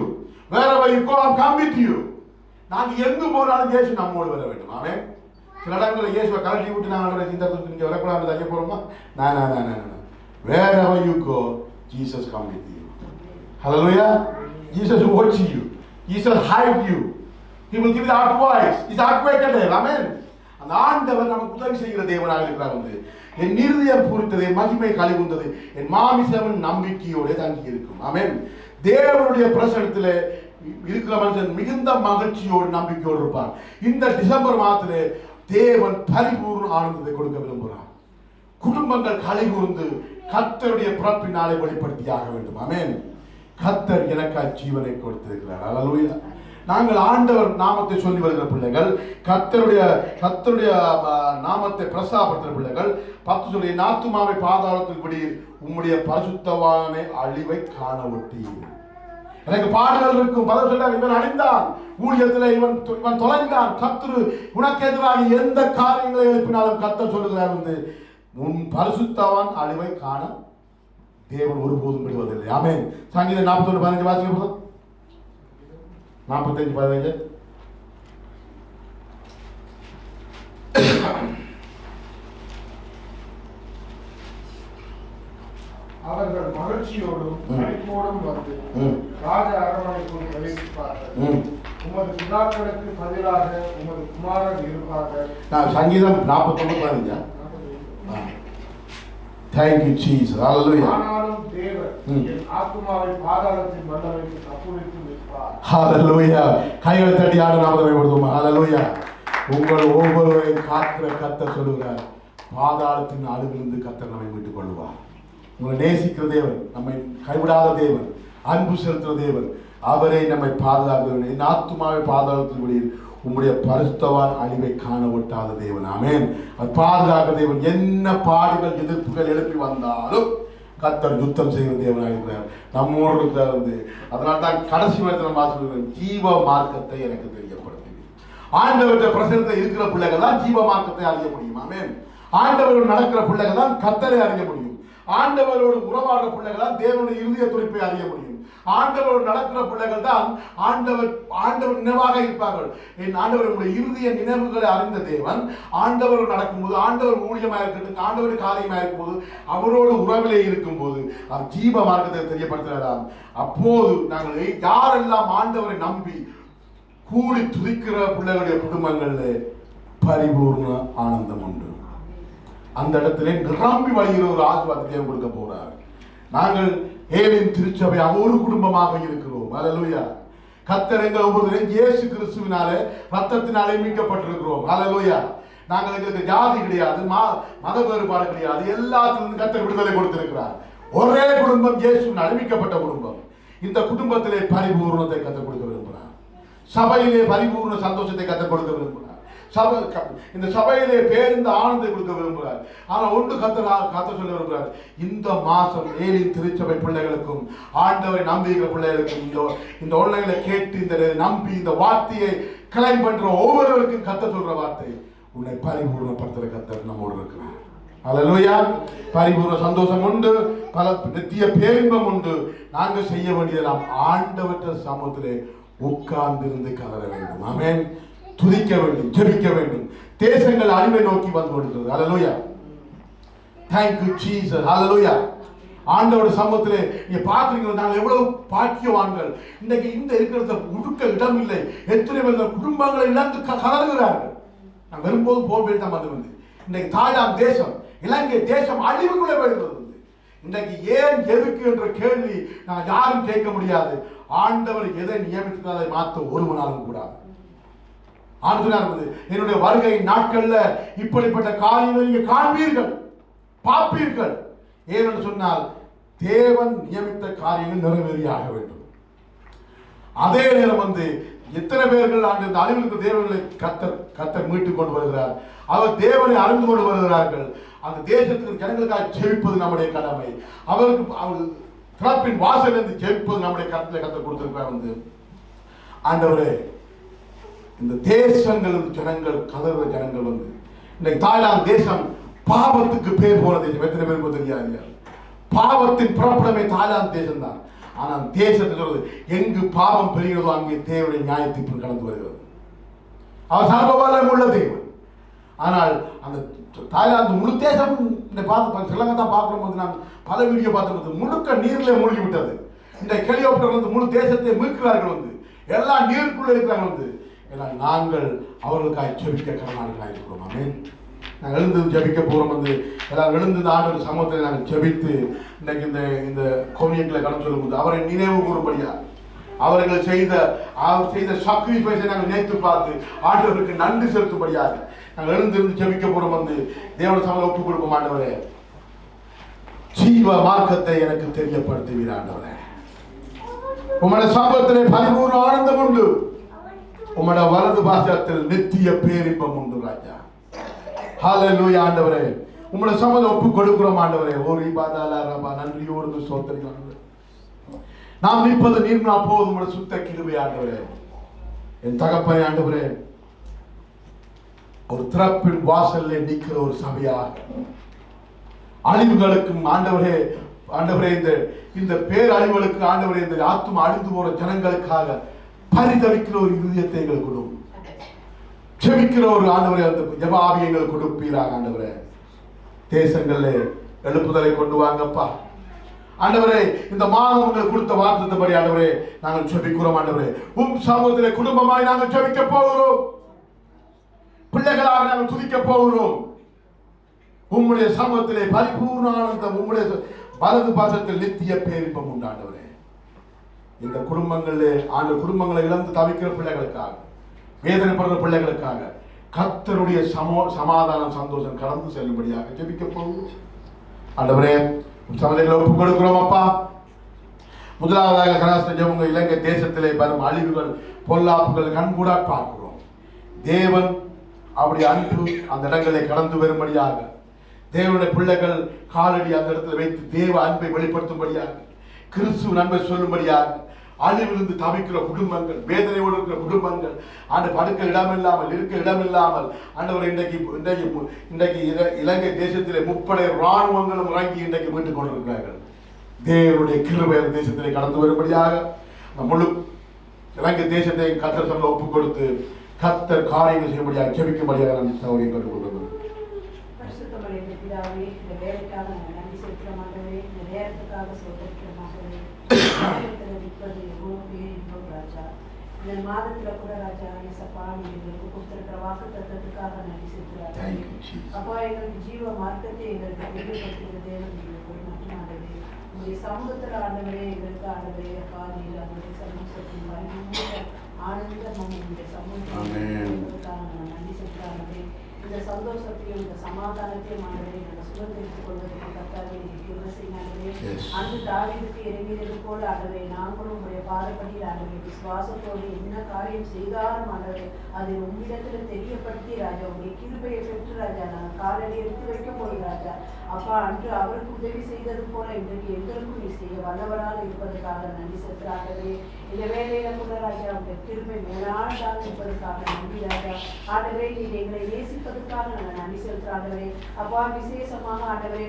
Wherever you go, I'm come with you. நாங்க எங்கு போனாலும் இயேசு நம்மோடு வர வேண்டும். ஆமென். சில இடங்களில் இயேசுவை கலட்டி விட்டு நாங்கள் இந்த இங்கே வரக்கூடாது தள்ளி போகிறோமா? நான் wherever you go, Jesus come with you. Hallelujah. Jesus will watch you. Jesus hide you. He will give you the advice. He's advocated. Amen. அந்த ஆண்டவர் நமக்கு உதவி செய்கிற தேவனாக இருக்கிறார். வந்து என் இருதயம் பூரித்தது, என் மகிமை கழிவுந்தது, என் மாமிசம் நம்பிக்கையோடு தங்கி இருக்கும். ஆமென். தேவனுடைய பிரசன்னத்தில் இருக்கிற மனுஷன் மிகுந்த மகிழ்ச்சியோடு நம்பிக்கையோடு இருப்பார். இந்த டிசம்பர் மாதத்திலே தேவன் பரிபூர்ண ஆனந்தத்தை கொடுக்க விரும்புகிறார். குடும்பங்கள் களி கூர்ந்து கர்த்தருடைய பிறப்பினாலே வெளிப்படுத்தியாக வேண்டும். ஆமென். கர்த்தர் எனக்காய் ஜீவனை கொடுத்திருக்கிறார். அல்லேலூயா. நாங்கள் ஆண்டவர் நாமத்தை சொல்லி வருகிற பிள்ளைகள், கர்த்தருடைய நாமத்தை பிரசாபப்படுத்துகிற பிள்ளைகள். 10 சொல்லி நாத்துமாவை பாதாளத்தில் விடி உம்முடைய பரிசுத்தவானை அழிவை காண ஒட்டி. எனக்கு பாடல்கள் இருக்கும். பதம் சொல்றார், இவன் அழிந்தான், ஊழியத்தில் இவன் தொலைந்தான். கர்த்தர் உனக்கு எதிராக எந்த காரியங்களை எழுப்பினாலும் கர்த்தர் சொல்லுகிறார் வந்து உன் பரிசுத்தவான் அழிவை காண தேவன் ஒருபோதும் விடுவதில்லை. ஆமென். சங்கீதம் 41:15 வாசிக்க போதும். 45:15. அவர்கள் மகிழ்ச்சியோடும் களிப்போடும் வந்து ராஜ அரண்மனைக்குள் பிரவேசிப்பார்கள். உமது பிதாக்களுக்கு பதிலாக உமது குமாரன் இருப்பார்கள். நான் சங்கீதம் 41:15. Thank you Jesus. Hallelujah. ஆனாலும் தேவன் என் ஆத்துமாவை பாதாளத்தின் வல்லமைக்கு தப்புவித்து வைப்பார். Hallelujah. கைகளை தட்டி ஆட நாமத்தை படுத்துவோம். Hallelujah. உங்கள் ஒவ்வொருவரையும் காக்கிற கர்த்தர் சொல்லுகிறார், பாதாளத்தின் அழுவிலிருந்து கர்த்தர் நம்மை மீட்டுக் கொள்வார். உங்களை நேசிக்கிற தேவன், நம்மை கைவிடாத தேவன், அன்பு செலுத்துகிற தேவன், அவரை நம்மை பாதுகாக்க. என் ஆத்துமாவை பாதாளத்தில் விடுவீர், உம்முடைய பரிசுத்தவான் அழிவை காண ஒட்டாத தேவன். ஆமென். அது பாதுகாக்க தேவன். என்ன பாடுகள் எதிர்ப்புகள் எழுப்பி வந்தாலும் கர்த்தர் யுத்தம் செய்கிற தேவனாக இருக்கிறார். நம்மோடு இருக்கிறார். வந்து அதனால தான் கடைசி நேரத்தில் வாசிக்கிறேன், ஜீவ மார்க்கத்தை எனக்கு தெரியப்படுத்துகிறேன். ஆண்டவருடைய பிரசன்னத்தில் இருக்கிற பிள்ளைகள் தான் ஜீவ மார்க்கத்தை அறிய முடியும். ஆமென். ஆண்டவரோடு நடக்கிற பிள்ளைகள் தான் கர்த்தரை அறிய முடியும். ஆண்டவரோடு உறவாடுற பிள்ளைகள் தான் தேவனுடைய இருதய துடிப்பை அறிய முடியும். ஆண்டவரோடு நடக்கிற பிள்ளைகள் தான் ஆண்டவர் நினைவாக இருப்பார்கள். என் ஆண்டவருடைய இருதய நினைவுகளை அறிந்த தேவன் ஆண்டவரோடு நடக்கும்போது, ஆண்டவர் ஊழியமாக இருக்கட்டும், ஆண்டவர் காரியமாக இருக்கும்போது, அவரோடு உறவிலே இருக்கும்போது அவர் ஜீவ மார்க்கத்தை தெரியப்படுத்துகிறாராம். அப்போது நாங்கள் யாரெல்லாம் ஆண்டவரை நம்பி கூடி துதிக்கிற பிள்ளைகளுடைய குடும்பங்களில் பரிபூர்ண ஆனந்தம் உண்டு. அந்த இடத்திலே நிரம்பி வழிகிற ஒரு ஆசீர்வாதத்தை கொடுக்க போறார். நாங்கள் ஏலின் திருச்சபை ஒரு குடும்பமாக இருக்கிறோம். அல்லேலூயா. கர்த்தர் எங்கள் ஒவ்வொருவரையும் இயேசு கிறிஸ்துவினாலே ரத்தத்தினாலே மீட்கப்பட்டிருக்கிறோம். அல்லேலூயா. நாங்கள் எங்களுக்கு ஜாதி கிடையாது, மத வேறுபாடு கிடையாது. எல்லாத்திலிருந்து கர்த்தர் விடுதலை கொடுத்திருக்கிறார். ஒரே குடும்பம், இயேசுவினால் மீட்கப்பட்ட குடும்பம். இந்த குடும்பத்திலே பரிபூர்ணத்தை கர்த்தர் கொடுக்க விரும்புகிறார். சபையிலே பரிபூர்ண சந்தோஷத்தை கர்த்தர் கொடுக்க விரும்புகிறார். இந்த சபையிலே பேருந்து ஆனந்தை கொடுக்க விரும்புகிறார். ஆனால் ஒன்று கர்த்தர் சொல்ல விரும்புகிறார், இந்த மாசம் ஏலின் திருச்சபை பிள்ளைகளுக்கும் ஆண்டவரை நம்புகிற பிள்ளைகளுக்கும் இந்த ஆன்லைன்ல கேட்டு இந்த நம்பி இந்த வார்த்தையை கிளைம் பண்ற ஒவ்வொருவருக்கும் கர்த்தர் சொல்ற வார்த்தை, உன்னை பரிபூர்ணப்படுத்துற கர்த்தர் நம்மோடு இருக்கிறார். அல்லேலூயா. பரிபூர்ண சந்தோஷம் உண்டு, பல நித்திய பேரின்பம் உண்டு. நாங்கள் செய்ய வேண்டியது நாம் ஆண்டவற்ற சமூகத்திலே உட்கார்ந்திருந்து கலர வேண்டும். ஆமென். துதிக்க வேண்டும், ஜெபிக்க வேண்டும். தேசங்கள் அழிவை நோக்கி வந்து கொண்டிருக்கிறது. அல்லேலூயா. Thank you Jesus. Hallelujah. ஆண்டவருடைய சமூகத்திலே நீங்க பாக்குறீங்க, நாங்கள் எவ்வளவு பாக்கியவான்கள். இன்னைக்கு இந்த இருக்கிறத உடுக்க இடம் இல்லை. எத்தனை பேர் குடும்பங்களை இழந்து கலருகிறார்கள். நான் வரும்போது போர்வேல் தான் வந்து இன்னைக்கு தாய்லாந்து தேசம், இலங்கை தேசம் அழிவுக்குள்ளே வருகிறது. இன்னைக்கு ஏன் எதுக்கு என்ற கேள்வி நான் யாரும் கேட்க முடியாது. ஆண்டவர் எதை நியமித்து அதை மாற்ற ஒருவனாலும் கூடாது. என்னுடைய வருகை நாட்கள்ல இப்படிப்பட்ட காரியங்களை நீங்க காண்பீர்கள், பார்ப்பீர்கள். ஏனென்று சொன்னால் தேவன் நியமித்த காரியங்கள் நிறைவேறியாக வேண்டும். அதே நேரம் எத்தனை பேர்கள் அந்த அழிவுக்கு தேவர்களை கத்தர் மீட்டுக் கொண்டு வருகிறார். அவர் தேவனை அறிந்து கொண்டு வருகிறார்கள். அந்த தேசத்துக்கு ஜனங்களுக்காக ஜெபிப்பது நம்முடைய கடமை. அவருக்கு திறப்பின் வாசல் இருந்து ஜெபிப்பது நம்முடைய கருத்துல கத்த கொடுத்திருக்கிறார். ஆண்டவரே, இந்த தேசங்கள் ஜனங்கள் கதற ஜனங்கள் இன்னைக்கு தாய்லாந்து தேசம் பாவத்துக்கு பேர் போன தேசம். எத்தனை பேருக்கு தெரியாது? பாவத்தின் புறப்படமே தாய்லாந்து தேசம் தான். ஆனால் தேசத்தை சொல்றது, எங்கு பாவம் பெறுகிறதோ அங்கே தேவனுடைய நியாய தீர்ப்பு கடந்து வருகிறது. அவர் சர்வவல்லமை உள்ள தேவன். ஆனால் அந்த தாய்லாந்து முழு தேசம் ஸ்ரீலங்கா தான் பார்க்கிறோம். நாங்கள் பல வீடியோ பார்த்தோம். முழுக்க நீரில் மூழ்கி விட்டது. இந்த ஹெலிகாப்டர் முழு தேசத்தை மீட்கிறார்கள். எல்லாம் நீருக்குள்ள இருக்கிறாங்க. ஏன்னா நாங்கள் அவர்களுக்காக ஜெபிக்க கடனாளிகளாக இருக்கிறோம். ஆமென். நாங்கள் எழுந்து ஜெபிக்க போகிறோம். எல்லாரும் எழுந்து இந்த ஆண்டவர் சமூகத்தில் நாங்கள் ஜெபித்து இன்னைக்கு இந்த கோமியங்களை கடந்து சொல்லும்போது அவரை நினைவு கூறும்படியா அவர் செய்த சாக்ரிஃபைஸை நாங்கள் நினைத்து பார்த்து ஆண்டவருக்கு நன்றி செலுத்தும்படியாக நாங்கள் எழுந்திருந்து ஜெபிக்க போகிறோம். தேவன சமூகம் ஒப்புக் கொடுப்போம். ஆண்டவரே, ஜீவ மார்க்கத்தை எனக்கு தெரியப்படுத்துவீர். ஆண்டவரே, உம்முடைய சமூகத்திலே பரிபூர்ண ஆனந்தம் உண்டு. உம்முடைய வலது பாசத்தில் நித்திய பேரின்பம் உண்டு ராஜா. ஹல்லேலூயா. ஆண்டவரே, உம்முடைய சமூகம் ஒப்புக் கொடுக்கிறோம். ஆண்டவரே, ஓரி பாதாலா ரபா, நன்றியோடு ஸ்தோத்திரம். நாம் நிற்பது நீர்னா போதும் உம்முடைய சுத்த கிருபை. ஆண்டவரே, என் தகப்பனே, ஆண்டவரே, ஒரு திறப்பின் வாசல்ல நிற்கிற ஒரு சபையாக அழிவுகளுக்கும் ஆண்டவரே இந்த பேரழிவுகளுக்கு ஆண்டவரே, இந்த ஆத்தும அழிந்து போற ஜனங்களுக்காக பரிதவிக்கிற ஒரு இருதயத்தை எங்களுக்கு கொடும். ஜெபிக்கிற ஒரு ஆண்டவரே, அந்த ஜெப ஆவியை எங்களுக்கு கொடுப்பீராக. ஆண்டவரே, தேசங்களிலே எழுப்புதலை கொண்டு வாங்கப்பா. ஆண்டவரே, இந்த மாதம் உங்களுக்கு கொடுத்த வாக்குத்தத்தபடி ஆண்டவரே நாங்கள் ஜெபிக்கிறோம். ஆண்டவரே, சமூகத்திலே குடும்பமாய் நாங்கள் ஜெபிக்க போகிறோம். பிள்ளைகளாக நாங்கள் துதிக்க போகிறோம். உம்முடைய சமூகத்திலே பரிபூர்ண ஆனந்தம், உம்முடைய வலது பாசத்தில் நித்திய பேரின்பம் உண்டு. ஆண்டவரே, இந்த குடும்பங்களை இழந்து தவிக்கிற பிள்ளைகளுக்காக, வேதனைப்படுற பிள்ளைகளுக்காக கர்த்தருடைய சமாதானம் சந்தோஷம் கடந்து செல்லும்படியாக ஜெபிக்க போகிறோம். ஆண்டவரே, சமயங்களை ஒப்புக் கொடுக்கிறோம். அப்பா, முதலாவதாக கராஸ்த ஜெபங்க இலங்கை தேசத்திலே வரும் அழிவுகள் பொல்லாப்புகள் கண்கூடா பார்க்கிறோம். தேவன் அப்படி அன்பு அந்த இடங்களை கடந்து வரும்படியாக, தேவனுடைய பிள்ளைகள் காலடி அந்த இடத்துல வைத்து தேவ அன்பை வெளிப்படுத்தும்படியாக, கிறிஸ்துவ அன்பை சொல்லும்படியாக, அழிவிலிருந்து தவிக்கிற குடும்பங்கள், வேதனையோடு இருக்கிற குடும்பங்கள், ஆண்டு படுக்க இடமில்லாமல் இருக்க இடமில்லாமல் ஆண்டவர் இன்றைக்கு இலங்கை தேசத்திலே முப்படை இராணுவங்களும் இறங்கி இன்றைக்கு மீட்டுக் கொண்டிருக்கிறார்கள். தேவனுடைய கிருபை தேசத்திலே கடந்து வரும்படியாக முழு இலங்கை தேசத்தை கர்த்தர் சமூகத்தில் ஒப்புக் கொடுத்து கர்த்தர் காரியங்கள் செய்யும்படியாக ஜெபிக்கும்படியாக நான் சௌரியம் கொண்டு இந்த மாதத்துல கூட ராஜா இயேசப்பா, எங்களுக்கு கொடுத்திருக்கிற வாக்குத்தத்தத்துக்காக நன்றி செலுத்துறாங்க. அப்பா, எங்களுக்கு ஜீவ மார்க்கத்தை எங்களுக்கு தெரியப்படுத்துகிற தேவன் மட்டும் ஆண்டவரே, உங்களுடைய சமூகத்துல ஆண்டவரே எங்களுக்கு ஆண்டவரே அப்பா, நீர் அவருடைய சமூகத்தின் ஆனந்தம் உங்களுடைய சமூகத்துக்காக நன்றி செலுத்துறாங்க. இந்த சந்தோஷத்தையும் இந்த சமாதானத்தையும் ஆண்டவரே நாங்கள் சுதந்திரித்துக் கொள்வதற்கு கர்த்தாவே கிருபை செய்யுங்க. அந்த தாவீதுக்கு இறங்கினது போல ஆண்டவரே, நாங்களும் உங்களுடைய பாதப்படியில் ஆண்டவரே விசுவாசத்தோடு என்ன காரியம் செய்தாலும் ஆண்டவரே அதை உங்களிடத்துல தெரியப்படுத்தி ராஜா உங்களுடைய கிருபையை பெற்று ராஜா நாங்கள் காலடி எடுத்து வைக்க போய் ராஜா அப்பா, அன்று அவருக்கு உதவி செய்தது போல இன்றைக்கு எங்களுக்கும் நீ செய்ய வல்லவராக இருப்பதற்காக நன்றி செலுத்துறாகவே. இந்த வேலையில கூட ராஜா உங்களுடைய கிருபை மேலானதாக இருப்பதற்காக நன்றி ராஜா. ஆண்டவரே, நீர் எங்களை நேசிப்பதற்காக நாங்கள் நன்றி செலுத்துறாகவே. அப்பா, விசேஷமாக ஆண்டவரே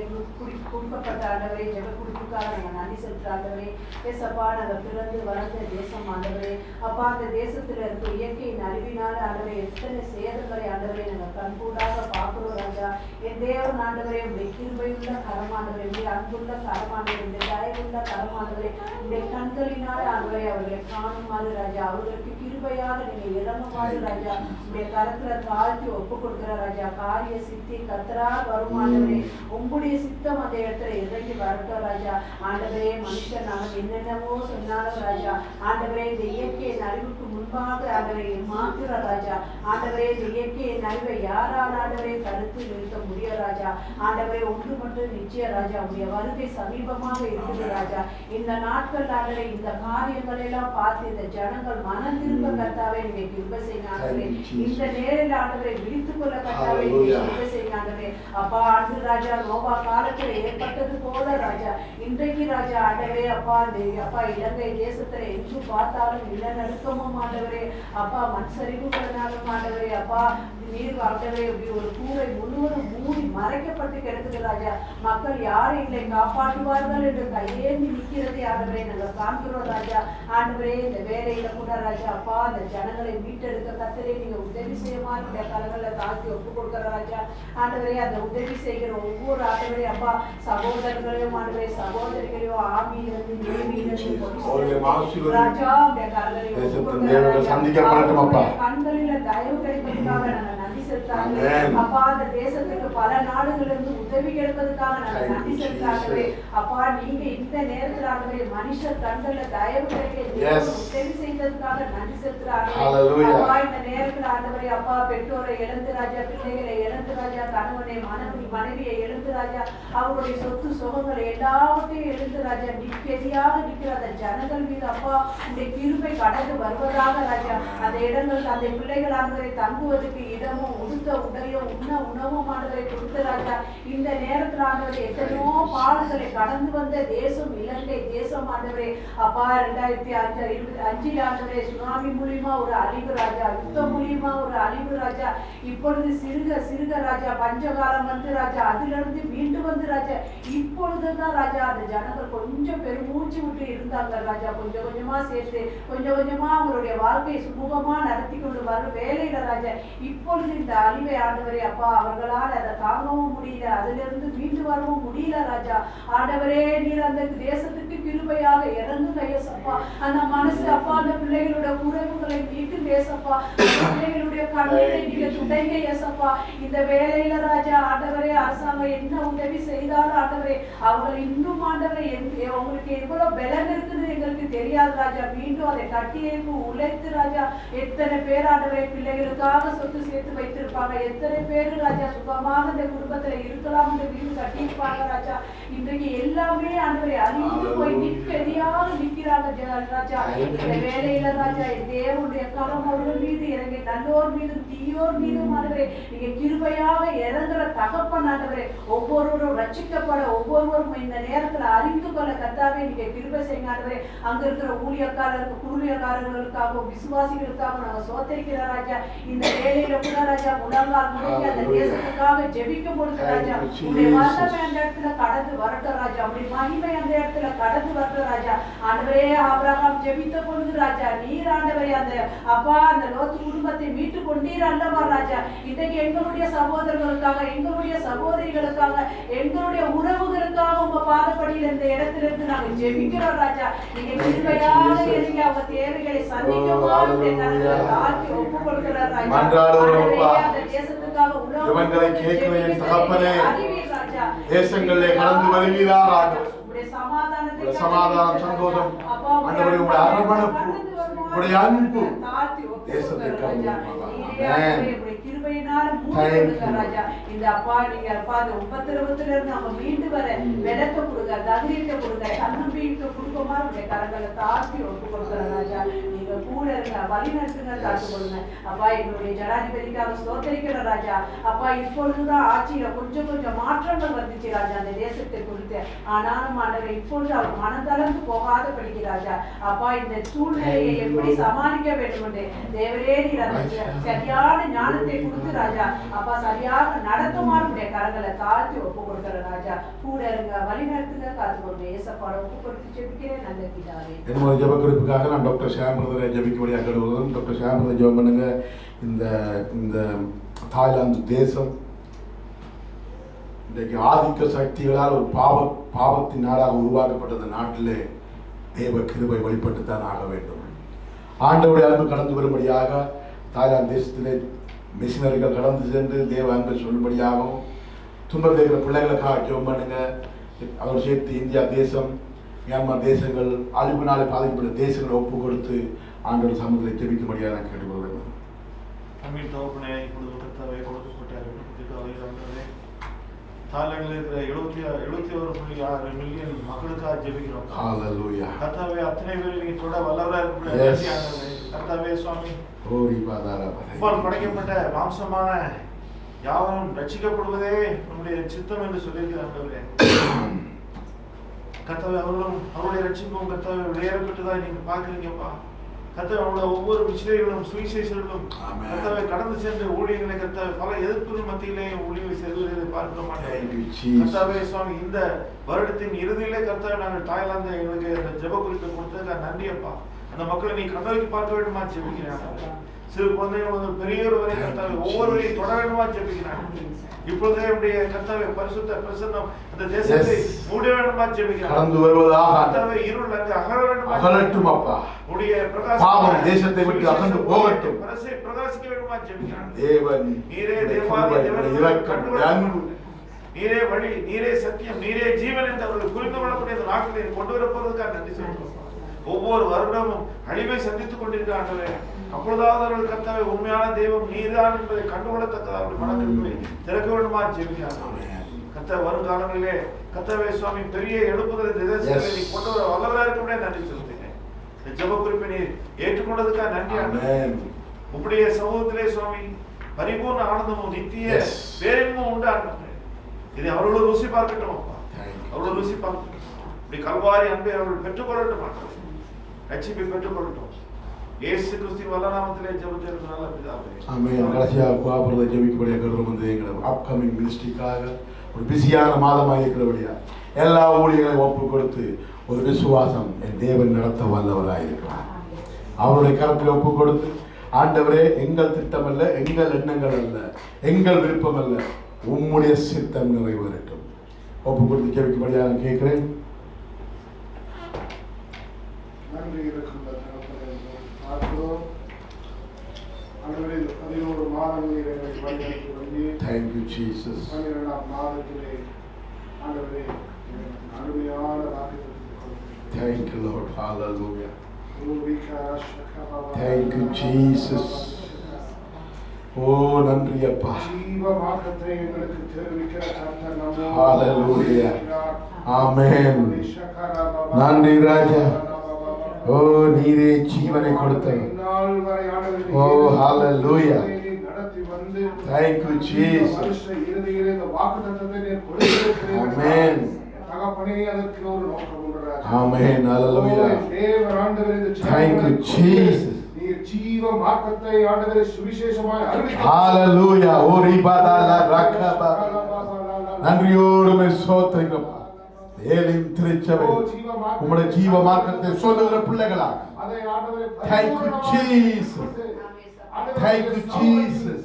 கொடுக்கப்பட்ட ஆண்டவரே ஜெப குடிப்புக்காக நாங்கள் நன்றி செலுத்துறாகவே. ஏசப்பா, நாங்கள் பிறந்து வளர்ந்த தேசம் ஆண்டவரே அப்பா, அந்த தேசத்துல இருக்க இயற்கையின் அறிவினால ஆண்டவரே எத்தனை சேதங்களை ஆண்டவரே நாங்கள் கண்கூடாக பார்க்கிறோம் ராஜா. என் தேவன் ஆண்டவரே உடைய கிருபையுள்ள கரமானவரே, உடைய அன்புள்ள கரமானவரே, உடைய தயவுள்ள கரமானவரே, உடைய கண்களினால ஆண்டவரே அவர்களை காணுமாறு ராஜா, அவர்களுக்கு கிருபையாக நீங்க இறங்குமாறு ராஜா உடைய கரத்துல தாழ்த்தி ஒப்பு கொடுக்கிற ராஜா. காரிய சித்தி கத்தரா வருமானவரே, உங்களுடைய சித்தம் அந்த இடத்துல இறங்கி வரட்டும் ராஜா. ஆண்டவரே, மனுஷன் அவன் என்னென்னவோ சொன்னாலும் ராஜா ஆண்டவரே இந்த இயற்கையின் அறிவுக்கு முன்பாக ஆண்டவரை மாற்றுற ராஜா. ஆண்டவரே, இந்த இயற்கையின் அறிவை யாரால் ஆண்டவரை தடுத்து நிறுத்த முடியும் ராஜா. ஆண்டவரே, ஒன்று மட்டும் நிச்சய ராஜா, உடைய வருகை சமீபமாக இருக்குது ராஜா. ராஜா. இந்த நாட்கள் ஆண்டவரே இந்த காரியங்கள் எல்லாம் பார்த்து இந்த ஜனங்கள் மனம் திரும்ப கர்த்தாவே நீங்க கிருபை செய்யுங்க ஆண்டவரே. இந்த நேரில் ஆண்டவரை விழித்துக் கொள்ள கர்த்தாவே நீங்க கிருபை செய்யுங்க ஆண்டவரே. அப்பா அன்று ராஜா நோவா காலத்தில் ஏற்பட்டது போல ராஜா இன்றைக்கு ராஜா ஆண்டவரே அப்பா அப்பா இலங்கை தேசத்துல எங்கு பார்த்தாலும் நிலநடுக்கமும் ஆண்டவரே அப்பா மண் சரிவுகளும் ஆண்டவரே அப்பா நீர் ஆண்டவரே ஒரு கூரை முழுவதும் மூடி மறைக்கப்பட்டு கிடக்குது ராஜா. மக்கள் யாரும் இல்லை காப்பாற்றுவார்கள் என்று கையேந்தி நிற்கிறதை ஆண்டவரே நாங்கள் காண்கிறோம் ராஜா. ஆண்டவரே இந்த வேலையில கூட ராஜா அப்பா அந்த ஜனங்களை மீட்டெடுக்க கர்த்தரே நீங்க உதவி செய்யுமாறு இந்த காலங்களில் தாழ்த்தி ஒப்பு கொடுக்கிற ராஜா. ஆண்டவரே அந்த உதவி செய்கிற ஒவ்வொரு ஆண்டவரே அப்பா சகோதரர்களையும் ஆண்டவரே சகோதரிகளையும் ஆவியிலிருந்து நேர்மையிலிருந்து ராஜா இந்த கண்களில தயவு கிடைப்பதற்காக நாங்கள் நன்றி செலுத்தாங்க. அப்பா அந்த தேசத்துக்கு பல நாடுகளிலிருந்து உதவி கிடைப்பதற்காக நாங்கள் நன்றி செலுத்தாங்க. அப்பா நீங்க இந்த நேரத்தில் ஆண்டவரே மனுஷர் கண்களில் தயவு கிடைக்க உதவி செய்ததுக்காக நன்றி செலுத்துறாங்க. அப்பா இந்த நேரத்தில் ஆண்டவரே அப்பா பெற்றோரை இழந்து ராஜா பிள்ளைகளை இழந்து ராஜா கணவனை மனைவியை இழந்து ராஜா அவருடைய சொத்து சுகங்களை எல்லாவற்றையும் இழந்து ராஜா நிற்கதியாக நிற்கிற அந்த ஜனங்கள் மீது அப்பா இந்த கிருபை கடந்து வருவதாக ராஜா. அந்த இடங்கள் அந்த பிள்ளைகள் ஆண்டவரை தங்குவதற்கு இடமும் உடுத்த உடையும் உணவும் ஆண்டவரை கொடுத்த ராஜா. இந்த நேரத்தில் ஆண்டவரை எத்தனையோ பாடுகளை கடந்து வந்த தேசம் இலங்கை தேசம் ஆண்டவரே அப்பா 2005 ஆண்டவரே சுனாமி மூலியமா ஒரு அழிவு ராஜா, யுத்தம் மூலியமா ஒரு அழிவு ராஜா. இப்பொழுது சிறுக ராஜா பஞ்சகாலம் வந்து ராஜா அதிலிருந்து மீண்டு வந்து ராஜா இப்பொழுதுதான் ராஜா அந்த ஜனங்கள் கொஞ்சம் பெருமூச்சு விட்டு இருந்தாங்க ராஜா. கொஞ்சம் கொஞ்சமா சேர்த்து கொஞ்சம் கொஞ்சமா அவங்களுடைய வாழ்க்கையை சுமூகமா நடத்தி கொண்டு வரும் வேலையில ராஜா இப்பொழுது இந்த அழிவை ஆண்டவரே அப்பா அவர்களால் அதை தாங்கவும் முடியல, அதிலிருந்து மீண்டு வரவும் முடியல ராஜா. ஆண்டவரே நீர் அந்த தேசத்துக்கு கிருபையாக இறங்குங்க ஏசப்பா. அந்த மனசு அப்பா அந்த பிள்ளைகளோட குறைவுகளை மீட்டு ஏசப்பா, பிள்ளைகளுடைய கண்ணீரை நீங்க துடைங்க ஏசப்பா. இந்த வேலையில ராஜா ஆண்டவரே அரசாங்கம் என்ன உதவி செய்தாலும் ஆண்டவரே அவர்கள் இன்னும் ஆண்டவரை அவங்களுக்கு எவ்வளவு பலம் இருக்குன்னு எங்களுக்கு தெரியாது ராஜா. மீண்டும் அதை கட்டியேற்று உழைத்து ராஜா எத்தனை பேர் ஆண்டவரை பிள்ளைகளுக்காக சொத்து சேர்த்து வைத்திருப்பாங்க, எத்தனை பேர் ராஜா சுகமாக இந்த குடும்பத்துல இருக்கலாம் இந்த வீடு கட்டியிருப்பாங்க ராஜா. இன்றைக்கு எல்லாமே ஆண்டவரை அறிந்து போய் நிற்கதியாக நிற்கிறாங்க ராஜா. இந்த வேலையில ராஜா தேவனுடைய கரம் அவர்கள் மீது இறங்கி நல்லோர் மீதும் தீயோர் மீதும் ஆண்டவரே நீங்க கிருபையாக இறங்குற தகப்பன் ஆண்டவரே ஒவ்வொருவரும் ரட்சிக்கப்பட ஒவ்வொருவரும் இந்த நேரத்துல அறிந்து கொள்ள கர்த்தாவே நீங்க கிருபை செய்யுங்க ஆண்டவரே. அங்க இருக்கிற ஊழியக்காரர்களுக்காக விசுவாசிகளுக்காக நாங்க சோதரிக்கிற ராஜா. இந்த வேலையில கூட ராஜா முழங்கால் முடங்கி அந்த தேசத்துக்காக ஜெபிக்கும் பொழுது ராஜா உடைய வல்லமை அந்த இடத்துல கடந்து வரட்டும் ராஜா, உடைய மகிமை அந்த இடத்துல கடந்து வரட்டும் ராஜா. ஆண்டவரே ஆபிரகாம் ஜெபித்த பொழுது ராஜா நீர் ஆண்டவரே அந்த அப்பா அந்த லோத்து குடும்பத்தை மீட்டு கொண்டீர் அல்லவா ராஜா. இன்றைக்கு எங்களுடைய சகோதரர்களுக்காக எங்களுடைய சகோதரிகளுக்காக எங்களுடைய உறவுகளுக்காக உங்க பாதப்படியில் இந்த இடத்துல இருந்து நாங்க ஜெபிக்கிறோம் ராஜா. நீங்க கிருபையாக இறங்கி அவங்க தேவைகளை சந்திக்குமாறு தாழ்த்தி ஒப்பு கொடுக்கிறார் ராஜா. அந்த தேசத்துக்காக உலகங்களை கேட்கிற என் தகப்பனே தேசங்களிலே கடந்து வருகிறார் சமாதானம் சந்தோஷம் ஆண்டவரே உங்களுடைய அரவணைப்பு உங்களுடைய அன்பு தேசத்தை இந்த அப்பா நீங்க அப்பா அந்த உபத்திரவத்துல இருந்து அவங்க மீண்டு வர வெளக்க கொடுங்க, தைரியத்தை கொடுங்க, தன்னம்பிக்கை கொடுக்குமாறு உடைய கரங்களை தாழ்த்தி ஒப்பு கொடுக்குற ராஜா. நீங்க கூட இருங்க, வழி நடத்துங்க, காத்து கொடுங்க அப்பா. எங்களுடைய ஜனாதிபதிக்காக ஸ்தோத்திரிக்கிற ராஜா. அப்பா இப்பொழுதுதான் ஆட்சியில கொஞ்சம் கொஞ்சம் மாற்றங்கள் வந்துச்சு ராஜா அந்த தேசத்தை குறித்து. ஆனாலும் ஆண்டவர் இப்பொழுது அவர் மனதளர்ந்து போகாத படிக்க ராஜா. அப்பா இந்த சூழ்நிலையை எப்படி சமாளிக்க வேண்டும் என்று தேவரே நீர் அந்த சரியான ஞானத்தை கொடுத்து ராஜா அப்பா சரியாக நடத்துமாறு உடைய கரங்களை தாழ்த்தி ஒப்பு கொடுக்கிற ராஜா. கூட இருங்க, வழி நடத்துங்க, காத்து கொடுங்க ஏசப்பாட ஒப்பு கொடுத்து ஜெபிக்கிறேன் நல்ல பிதாவே. என்னுடைய ஜெப குறிப்புக்காக நான் டாக்டர் ஷியாம்பிரதரை ஜெபிக்கும்படியாக கேட்டுக்கொள்கிறேன். டாக்டர் ஷியாம்பிரதர் ஜெபம் பண்ணுங்க. இந்த தாய்லாந்து தேசம் இன்றைக்கு ஆதிக்க சக்திகளால் ஒரு பாவத்தின் நாடாக உருவாக்கப்பட்ட அந்த நாட்டிலே தேவ கிருபை வெளிப்பட்டுத்தான் ஆக வேண்டும். ஆண்டவருடைய அன்பு கடந்து வரும்படியாக தாய்லாந்து தேசத்திலே மிஷினரிகள் கடந்து சென்று தேவ அன்பை சொல்லும்படியாகவும் துன்பத்தில் இருக்கிற பிள்ளைகளுக்காக ஜெபம் பண்ணுங்க. அவர் சேர்த்து இந்தியா தேசம் மியான்மர் தேசங்கள் அழிவுனாலே பாதிக்கப்பட்ட தேசங்களை ஒப்பு கொடுத்து ஆண்டவர் சமூகத்தை ஜெபிக்கும்படியாக நான் கேட்டுக்கொள்கிறேன். தாய்லாந்தில் இருக்கிற 71.6 மில்லியன் மக்களுக்காக ஜெபிக்கிறோம். Hallelujah. கர்த்தாவே அத்தனை பேரை நீங்க தொட வல்லவராக இருக்கிற கர்த்தாவே சுவாமி, படைக்கப்பட்ட மாம்சமான யாவரும் ரட்சிக்கப்படுவதே நம்முடைய சித்தம் என்று சொல்லியிருக்கிறார்களே. கர்த்தாவே அவருடைய ரட்சிப்பும் கர்த்தாவே விளையாடப்பட்டதா நீங்க பாக்குறீங்கப்பா. கர்த்தாவே அவருடைய ஒவ்வொரு விஷயங்களும் சுவிசேஷர்களும் கர்த்தாவே கடந்து சென்ற ஊழியர்களை கர்த்தாவே பல எதிர்ப்புகள் மத்தியிலே ஊழியர்கள் செய்வதை பார்க்க மாட்டேன். கர்த்தாவே சுவாமி, இந்த வருடத்தின் இறுதியிலே கர்த்தாவே நாங்கள் தாய்லாந்து எங்களுக்கு அந்த ஜெப குறிப்பை கொடுத்ததுக்கு நன்றியப்பா. அந்த மக்களை நீ கண்ணோக்கி பார்க்க வேண்டுமா ஜெபிக்கிறாங்க. சிறு குழந்தைகள் முதல் பெரியவர் வரை கர்த்தாவே ஒவ்வொருவரையும் தொட வேண்டுமா ஜெபிக்கிறாங்க. இப்பொழுதே உடைய கர்த்தாவே பரிசுத்த பிரசன்னம் அந்த தேசத்தை மூட வேண்டுமா ஜெபிக்கிறாங்க. கடந்து வருவதாக கர்த்தாவே இருள் அங்கு அகலட்டும் அப்பா. உடைய பிரகாசம் தேசத்தை விட்டு அகன்று போகட்டும். பிரகாசிக்க வேண்டுமா ஜெபிக்கிறாங்க. தேவன் நீரே தேவாதி தேவன் இரக்கம் நீரே வழி நீரே சத்தியம் நீரே ஜீவன் என்று அவர்கள் புரிந்து கொள்ளக்கூடிய அந்த நாட்களை கொண்டு வரப்போவதற்காக நன்றி சொல்கிறோம். ஒவ்வொரு வருடமும் அழிவை சந்தித்துக் கொண்டிருக்கிறார்களே, அப்பொழுதாவது அவர்கள் கர்த்தாவே உண்மையான தெய்வம் நீதான் என்பதை கண்டுகொள்ளத்தக்கதாக அவர்கள் மனதிற்குள்ளே திறக்க வேண்டுமா ஜெபிக்கிறார்கள். கர்த்தாவே வருங்காலங்களிலே கர்த்தாவே சுவாமி பெரிய எழுப்புதல் தேசத்தை நீ கொண்டு வர வல்லவராக இருக்கவே நன்றி சொல்கிறேன். இந்த ஜெப குறிப்பை நீர் ஏற்றுக்கொண்டதுக்காக நன்றி. உம்முடைய சமூகத்திலே சுவாமி பரிபூர்ண ஆனந்தமும் நித்திய பேரின்பமும் உண்டு ஆண்டவரே. இதை அவர்களோடு ருசி பார்க்கட்டும் அப்பா. அவர்களோடு ருசி பார்க்கட்டும். இப்படி கல்வாரி அன்பை அவர்கள் பெற்றுக்கொள்ளட்டும் ஆண்டவரே. ரட்சிப்பை பெற்றுக்கொள்ளட்டும். இயேசு கிறிஸ்துவின் வல்ல நாமத்திலே ஜெபிக்கிறோம் நல்ல பிதாவே. ஆமென். கடைசியாக கோபுரத்தை ஜெபிக்கக்கூடிய கருத்து வந்து எங்களோட அப்கமிங் மினிஸ்ட்ரிக்காக ஒரு பிஸியான மாதமாக இருக்கிறபடியா எல்லா ஊழியர்களையும் ஒப்பு கொடுத்து ஒரு விசுவாசம் என் தேவன் நடத்த வல்லவராக இருக்கிறார். அவருடைய கருத்தில் ஒப்பு கொடுத்து ஆண்டவரே எங்கள் திட்டம் அல்ல, எங்கள் எண்ணங்கள் அல்ல, எங்கள் விருப்பம் அல்ல, உம்முடைய சித்தம் நிறைவேறட்டும். ஒப்பு கொடுத்து ஜெபிக்கும்படியாக கேட்கிறேன். நன்றி இருக்கின்ற பார்க்கிறோம். ஆண்டவரே 11 மாதங்களில் எங்களை வழிநடத்தி வந்து Thank you Jesus. 12ஆம் மாதத்திலே ஆண்டவரே அருமையான வாக்குத்தத்தத்தை Thank you Lord. Hallelujah. Thank you Jesus. Oh நன்றி அப்பா. ஜீவ வாக்கத்தை எங்களுக்கு தெரிவிக்கிற கர்த்தர் நம்மோடு. Hallelujah. Amen. நன்றி ராஜா. ஓ நீரே ஜீவனை கொடுத்தவர். ஓ ஹalleluya. Thank you Jesus. Amen. தகப்பனே அதற்கு ஒரு நோக்கம் உண்டு. Amen. Hallelujah. தேவன் ஆண்டவரே இந்த Thank you Jesus. நீர் ஜீவ மார்க்கத்தை ஆண்டவரே சுவிசேஷமாய் அறிவிக்கிறீர். Hallelujah. ஓ ரிபாதாலா ரக்கபா. நன்றியோடு ஸ்தோத்திரம். ஏலிம் திருச்சபை உம்முடைய ஜீவ மார்க்கத்தை சொல்லுகிற பிள்ளைகளாக Thank you Jesus. Thank you Jesus.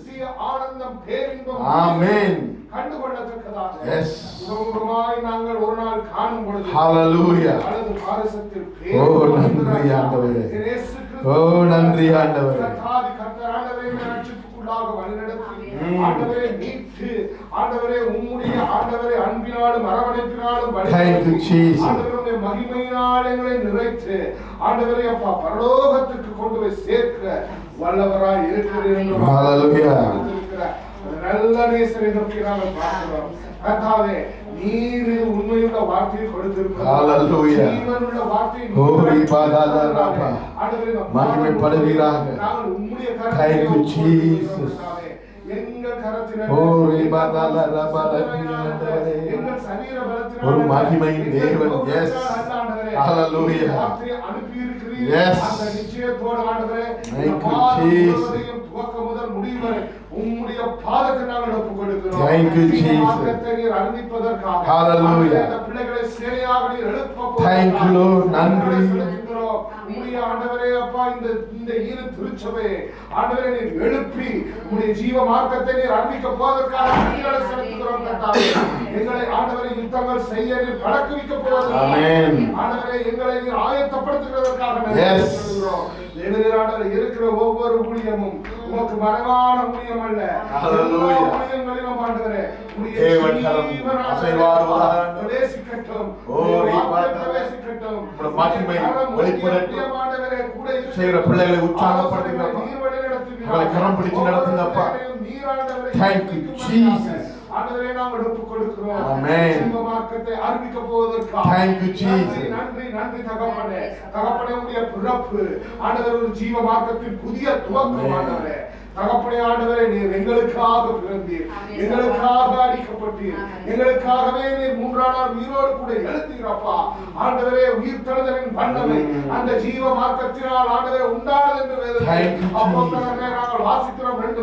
ஆனந்தம் பேரின்பம் Amen. கண்டுகொள்ளத்தக்கதாக Yes. உம்முமாய் நாங்கள் ஒரு நாள் காணும் பொழுது Hallelujah. அல்லது பாரசத்தில் பேர் ஓ நன்றி ஆண்டவரே. ஓ நன்றி ஆண்டவரே. கர்த்தர் ஆண்டவரே ரட்சிப்புக்குள்ளாக வழிநடத்தி ஆண்டவரே மீட்டு ஆண்டவரே உம்முடைய ஆண்டவரே அன்பினாலும் அரவணைப்பினாலும் ஆண்டவருடைய மகிமையினால் எங்களை நிறைத்து ஆண்டவரே அப்பா பரலோகத்துக்கு கொண்டு போய் சேர்க்க வல்லவராய் இருக்கிறீர்கள். ஹalleluya. நல்ல நேசரை நோக்கி நாங்கள் பார்க்கிறோம். கர்த்தாவே நீர் உண்மையுள்ள வார்த்தையை கொடுத்திருக்கிறீர். ஹalleluya. ஜீவனுள்ள வார்த்தையை ஓரி பாதால ராபா மகிமைப்படுவீராக. நாங்கள் உம்முடைய கரத்தில் எங்கள் கரத்திலே ஓரி பாதால ராபா எங்கள் சரீர பலத்திலே ஒரு மகிமையின் தேவன். எஸ் ஹalleluya. வார்த்தையை அனுப்பி இருக்கிறீர். எஸ் அந்த நிச்சயத்தோடு ஆண்டவரே இந்த துவக்கம் முதல் முடிவு வரை உம்முடைய பாதத்தில் நாங்கள் ஒப்புக் கொடுக்கிறோம். Thank you Jesus. வார்த்தையை நீர் அறிவிப்பதற்காக ஹalleluya. இந்த பிள்ளைகளை சேனையாக நீர் எழுப்ப போகிறீர். Thank you Lord. நன்றி. உம்முடைய ஆண்டவரே அப்பா இந்த இரு திருச்சபை ஆண்டவரே நீர் எழுப்பி உம்முடைய ஜீவ மார்க்கத்தை நீர் அறிவிக்க போவதற்காக நன்றிகளை செலுத்துகிறோம் கர்த்தாவே. எங்களை ஆண்டவரே யுத்தங்கள் செய்ய நீர் பழக்குவிக்க போவதற்காக ஆமென். ஆண்டவரே எங்களை நீர் ஆயத்தப்படுத்துகிறதற்காக நன்றி செலுத்துகிறோம். தேவரே ஆண்டவரே இருக்கிற ஒவ்வொரு ஊழியமும் உமக்கு மறைவான ஊழியம் அல்ல. ஹalleluya. ஊழியங்களிலும் ஆண்டவரே தேவன் கரம் அசைவாடுவதாக பிரவேசிக்கட்டும். ஓ பிரவேசிக்கட்டும். உம்முடைய மகிமை வெளிப்படட்டும். ஆண்டவரே கூட செய்கிற பிள்ளைகளை உற்சாகப்படுத்துங்கப்பா. அவங்களை கரம் பிடிச்சு நடத்துங்கப்பா. Thank you Jesus. ஆண்டவரே நாங்கள் ஒப்புக் கொடுக்கிறோம். Amen. ஜீவ மார்க்கத்தை அறிவிக்க போவதற்காக Thank you, Jesus. நன்றி தகப்பனே. தகப்பனே உடைய பிறப்பு ஆண்டவர் ஒரு ஜீவ மார்க்கத்தின் புதிய துவக்கம் ஆண்டவரே. தகப்பனே ஆண்டவரே நீர் எங்களுக்காக பிறந்தீர், எங்களுக்காக அடிக்கப்பட்டீர், எங்களுக்காகவே நீர் மூன்றாம் நாள் உயிரோடு கூட எழுந்தீரப்பா. ஆண்டவரே உயிர்த்தெழுதலின் வல்லமை அந்த ஜீவ மார்க்கத்தினால் ஆண்டவரே உண்டானது என்று வேதத்தில் அப்போஸ்தலர்களே நாங்கள் வாசிக்கிறோம். 2:1.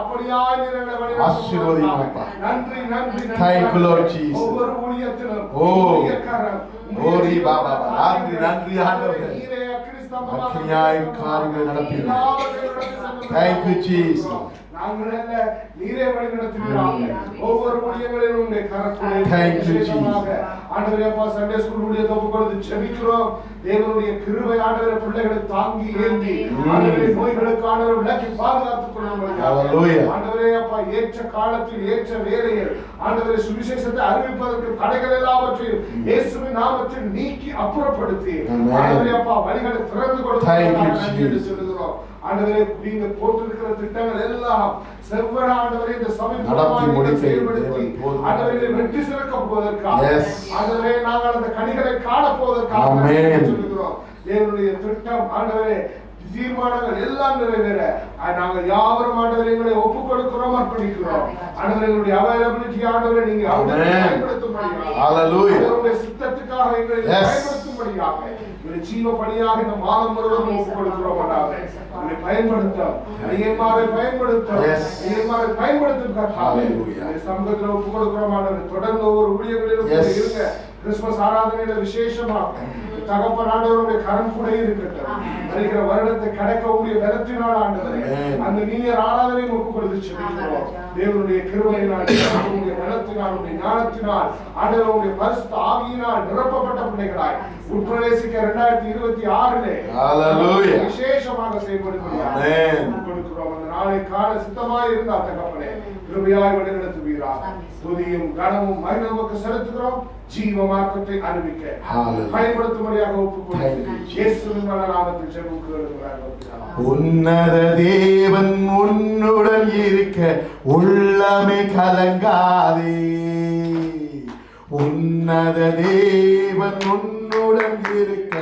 அப்படியாய் நீர் எங்களை வழிநடத்துவதற்காக நன்றி நன்றி நன்றி. ஒவ்வொரு ஊழியத்திலும் ஊழியக்காரர் ஓரி பாபா நன்றி ஆண்டவரே. அக்கினியாய் காரியங்களை நடப்பீர்கள். Thank you, Jesus. நாங்கள் அல்ல, நீரே வழி நடத்துகிறாங்க. ஒவ்வொரு ஊழியங்களிலும் உங்களுடைய கரத்துடைய ஆண்டவரே அப்பா சண்டே ஸ்கூல் ஊழியத்தை ஒப்புக்கொடுத்து ஜெபிக்கிறோம். தேவனுடைய கிருபை ஆண்டவரே பிள்ளைகளை தாங்கி ஏந்தி ஆண்டவரே நோய்களுக்கு ஆண்டவரை விலக்கி பாதுகாத்துக் கொள்ளுங்கள். ஆண்டவரே அப்பா ஏற்ற காலத்தில் ஏற்ற வேளையில் ஆண்டவரே சுவிசேஷத்தை அறிவிப்பதற்கு தடைகள் எல்லாவற்றையும் இயேசுவின் நாமத்தில் நீக்கி அப்புறப்படுத்தி ஆண்டவரே அப்பா வழிகளை திறந்து கொடுத்து சொல்லுகிறோம். ஆண்டவரே நீங்க போட்டிருக்கிற திட்டங்கள் எல்லாம் செவ்வன ஆண்டவரே இந்த சபையை செயல்படுத்தி ஆண்டவரே வெற்றி சிறக்க போவதற்காக ஆண்டவரே நாங்கள் அந்த கனிகளை காண போவதற்காக சொல்லுகிறோம். தேவனுடைய திட்டம் ஆண்டவரே தீர்மானங்கள் எல்லாம் நிறைவேற நாங்கள் யாவரும் ஆண்டவரை எங்களை ஒப்புக் கொடுக்கிறோம், அர்ப்பணிக்கிறோம். ஆண்டவரை எங்களுடைய அவைலபிலிட்டி ஆண்டவரை நீங்க பயன்படுத்தும்படியாக சித்தத்துக்காக எங்களை பயன்படுத்தும்படியாக ஜீவ பணியாக இந்த மாதம் முழுவதும் ஒப்புக் கொடுக்கிறோம். ஆண்டவரை பயன்படுத்தும் சமூகத்தில் ஒப்புக் கொடுக்கிறோம். ஆண்டவரை தொடர்ந்து ஒவ்வொரு ஊழியர்களிலும் இருங்க. கிறிஸ்துமஸ் ஆராதனையில விசேஷமாக தகப்பன் ஆண்டவருடைய கரம் கூட இருக்கட்டும். வருகிற வருடத்தை கடக்கக்கூடிய பலத்தினால் ஆண்டவரே அந்த நீர் ஆராதனையும் ஒப்புக் கொடுத்து செல்கிறோம். தேவனுடைய கிருபையினால் உங்களுடைய பலத்தினால் உங்களுடைய ஞானத்தினால் ஆண்டவருடைய பரிசுத்த ஆவியினால் நிரப்பப்பட்ட பிள்ளைகளாய் உட்பிரவேசிக்க 2026 விசேஷமாக செயல்படுகிறோம். அந்த நாளை காண சித்தமாய் இருந்தால் தகப்பனே கிருபையாய் வழிநடத்துவீராக. துதியும் கனமும் மகிமைக்கு செலுத்துகிறோம். ஜீவ மார்க்கத்தை அறிவிக்க பயன்படுத்தும்படியாக ஒப்புக்கொள்கிறேன். இயேசுவின் நாமத்தில் ஜெபிக்கிறோம். உன்னத தேவன் உன்னுடன் இருக்க உள்ளமே கலங்காதே. உன்னத தேவன் உன்னுடன் இருக்க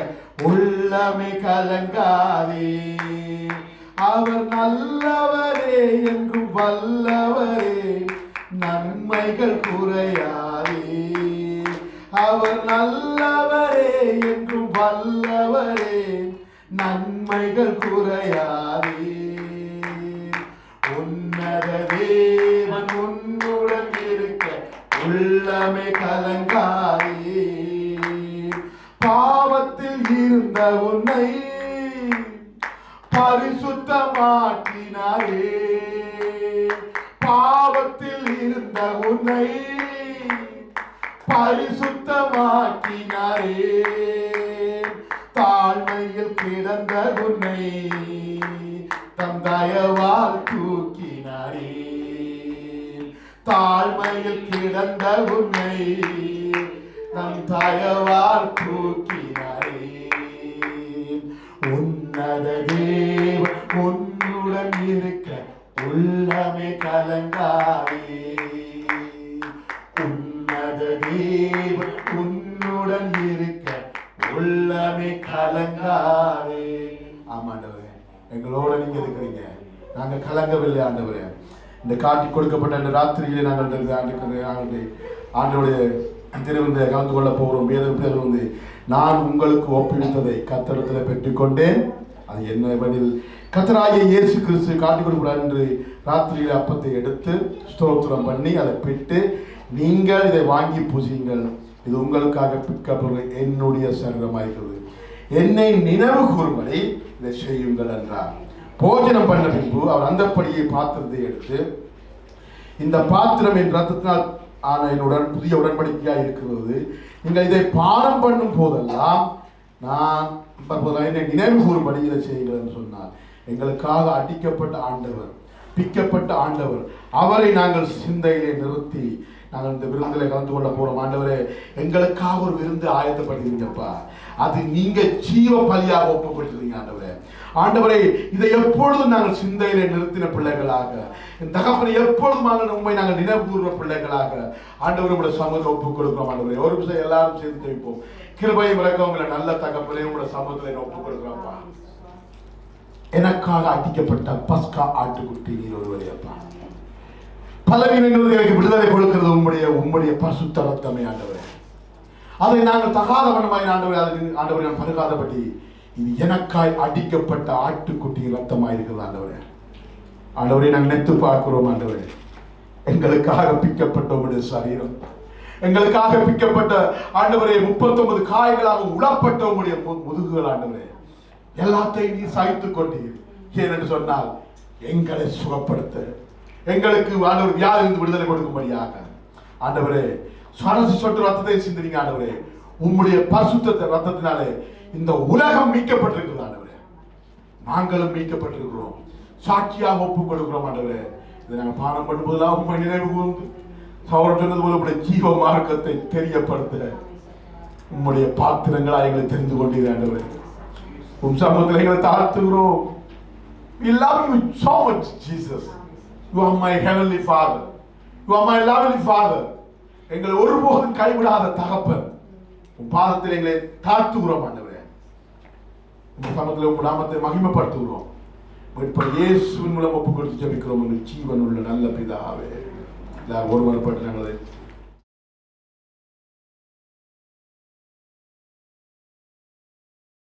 உள்ளமே கலங்காதே. அவர் நல்லவரே என்றும் வல்லவரே, நன்மைகள் குறையாதே. அவர் நல்லவரே என்றும் வல்லவரே, நன்மைகள் குறையாதே. உன்னத தேவன் உன்னுடன் இருக்க உள்ளமே கலங்காதே. பாவத்தில் இருந்த உன்னை பரிசுத்தமாக்கினாரே. பாவத்தில் இருந்த உன்னை பரிசுத்தமாக்கினாரே. தாழ்மையில் கிடந்த உன்னை தம் தயவால் தூக்கினாரே. தாழ்மையில் கிடந்த உன்னை தம் தயவால் தூக்கினாரே. உன்னத தேவன் உன்னுடன் இருக்க உள்ளமே கலங்காதே. உன்னத தேவன் உன்னுடன் இருக்க உள்ளமே கலங்காதே. ஆமாண்டவரே, எங்களோட நீங்க இருக்கிறீங்க, நாங்க கலங்கவில்லை ஆண்டவரே. இந்த காட்டி கொடுக்கப்பட்ட இந்த ராத்திரியிலே நாங்கள் ஆண்டவருடைய திருவிழா கலந்து கொள்ள போகிறோம். வேதம் வந்து நான் உங்களுக்கு ஒப்புவித்ததை கர்த்தரிடத்தில் பெற்றுக்கொண்டேன். அது என்ன வழியில் கர்த்தராகிய இயேசு கிறிஸ்து காட்டி கொடுக்கிறார் என்று ராத்திரியில் அப்பத்தை எடுத்து ஸ்தோத்திரம் பண்ணி அதை பிட்டு நீங்கள் இதை வாங்கி பூசியுங்கள், இது உங்களுக்காக பிற்கப்படுகிற என்னுடைய சரீரமாயிருக்கிறது, என்னை நினைவு கூறும்படி இதை செய்யுங்கள் என்றார். போஜனம் பண்ண பின்பு அவர் அந்தப்படியை பாத்திரத்தை எடுத்து, இந்த பாத்திரம் என் ரத்தத்தினால் ஆன என்னுடன் புதிய உடன்படிக்கையாக இருக்கிறது, நீங்கள் இதை பானம் பண்ணும் போதெல்லாம் நான் என்னை நினைவு கூறும்படி இதை செய்யுங்கள் என்று சொன்னார். எங்களுக்காக அடிக்கப்பட்ட ஆண்டவர், பிக்கப்பட்ட ஆண்டவர், அவரை நாங்கள் சிந்தையிலே நிறுத்தி நாங்கள் இந்த விருந்தில் கலந்து கொள்ள போறோம். ஆண்டவரே, எங்களுக்காக ஒரு விருந்து ஆயத்தப்படுத்தீங்கப்பா, அது நீங்க ஜீவ பலியாக ஒப்புப்படுத்துறீங்க ஆண்டவரே. ஆண்டவரே, இதை எப்பொழுதும் நாங்கள் சிந்தையிலே நிறுத்தின பிள்ளைகளாக, என் தகப்பனை எப்பொழுதும் உண்மை நாங்கள் நினைவு கூறுற பிள்ளைகளாக ஆண்டவரை உடைய சமூகத்தை ஒப்புக் கொடுக்கிறோம். ஆண்டவரே, ஒரு விஷயம் எல்லாரும் சேர்ந்து ஜெபிப்போம். கிருபையும் இரக்கமும் நல்ல தகப்பனையும் உடைய சமூகத்தில் ஒப்புக் கொடுக்கிறோம்ப்பா. எனக்காக அடிக்கப்பட்ட பஸ்கா ஆட்டுக்குட்டி நீர் ஒருவரே அப்பா. பலவீனங்களுக்கு எனக்கு விடுதலை கொடுக்கிறது உம்முடைய பரிசுத்த ரத்தமே ஆண்டவரே. அதை நாங்கள் தகாத வண்ணமாய் ஆண்டவரே, ஆண்டவரை நான் பருகாதபடி இது எனக்காய் அடிக்கப்பட்ட ஆட்டுக்குட்டி ரத்தமாய் இருக்கிறது ஆண்டவரே. ஆண்டவரை நாங்கள் நெத்து பார்க்கிறோம் ஆண்டவரே. எங்களுக்காக பிக்கப்பட்ட உங்களுடைய சரீரம், எங்களுக்காக பிக்கப்பட்ட ஆண்டவரே 39 காய்களாக உடப்பட்ட உங்களுடைய முதுகுகள் ஆண்டவரே, எல்லாத்தையும் நீ சகித்துக் கொண்டீர். ஏனென்று சொன்னால் எங்களை சுகப்படுத்த, எங்களுக்கு ஆண்டவர் வியாதிலிருந்து விடுதலை கொடுக்கும்படியாக ஆண்டவரே சுவாரசி சொட்டு ரத்தத்தை சிந்தினீங்க ஆண்டவரே. உம்முடைய பரிசுத்த ரத்தத்தினாலே இந்த உலகம் மீட்கப்பட்டிருக்கிறது ஆண்டவரே. நாங்களும் மீட்கப்பட்டிருக்கிறோம். சாட்சியாக ஒப்புக் கொடுக்கிறோம் ஆண்டவரே. இதை நாங்கள் பானம் பண்ணும்போதெல்லாம் உண்மை நினைவு கூர்ந்து அவர் சொன்னது போல உங்களுடைய ஜீவ மார்க்கத்தை தெரியப்படுத்த உம்முடைய பாத்திரங்களா எங்களை தெரிந்து கொண்டீர்கள் ஆண்டவரே. உம் சமூகத்தில் எங்களை தாழ்த்துகிறோம். We love you so much, Jesus. You are my heavenly Father. You are my lovely Father. எங்களை ஒருபோதும் கைவிடாத தகப்பன். உன் பாதத்தில் எங்களை தாழ்த்துகிறோம் ஆண்டவரே. உங்க சமூகத்தில் உங்க நாமத்தை மகிமைப்படுத்துகிறோம். இயேசுவின் மூலம் ஒப்புக் கொடுத்து ஜெபிக்கிறோம். உங்கள் ஜீவன் உள்ள நல்ல பிதாவே. எல்லாரும் ஒருவரப்பட்டு நாங்கள்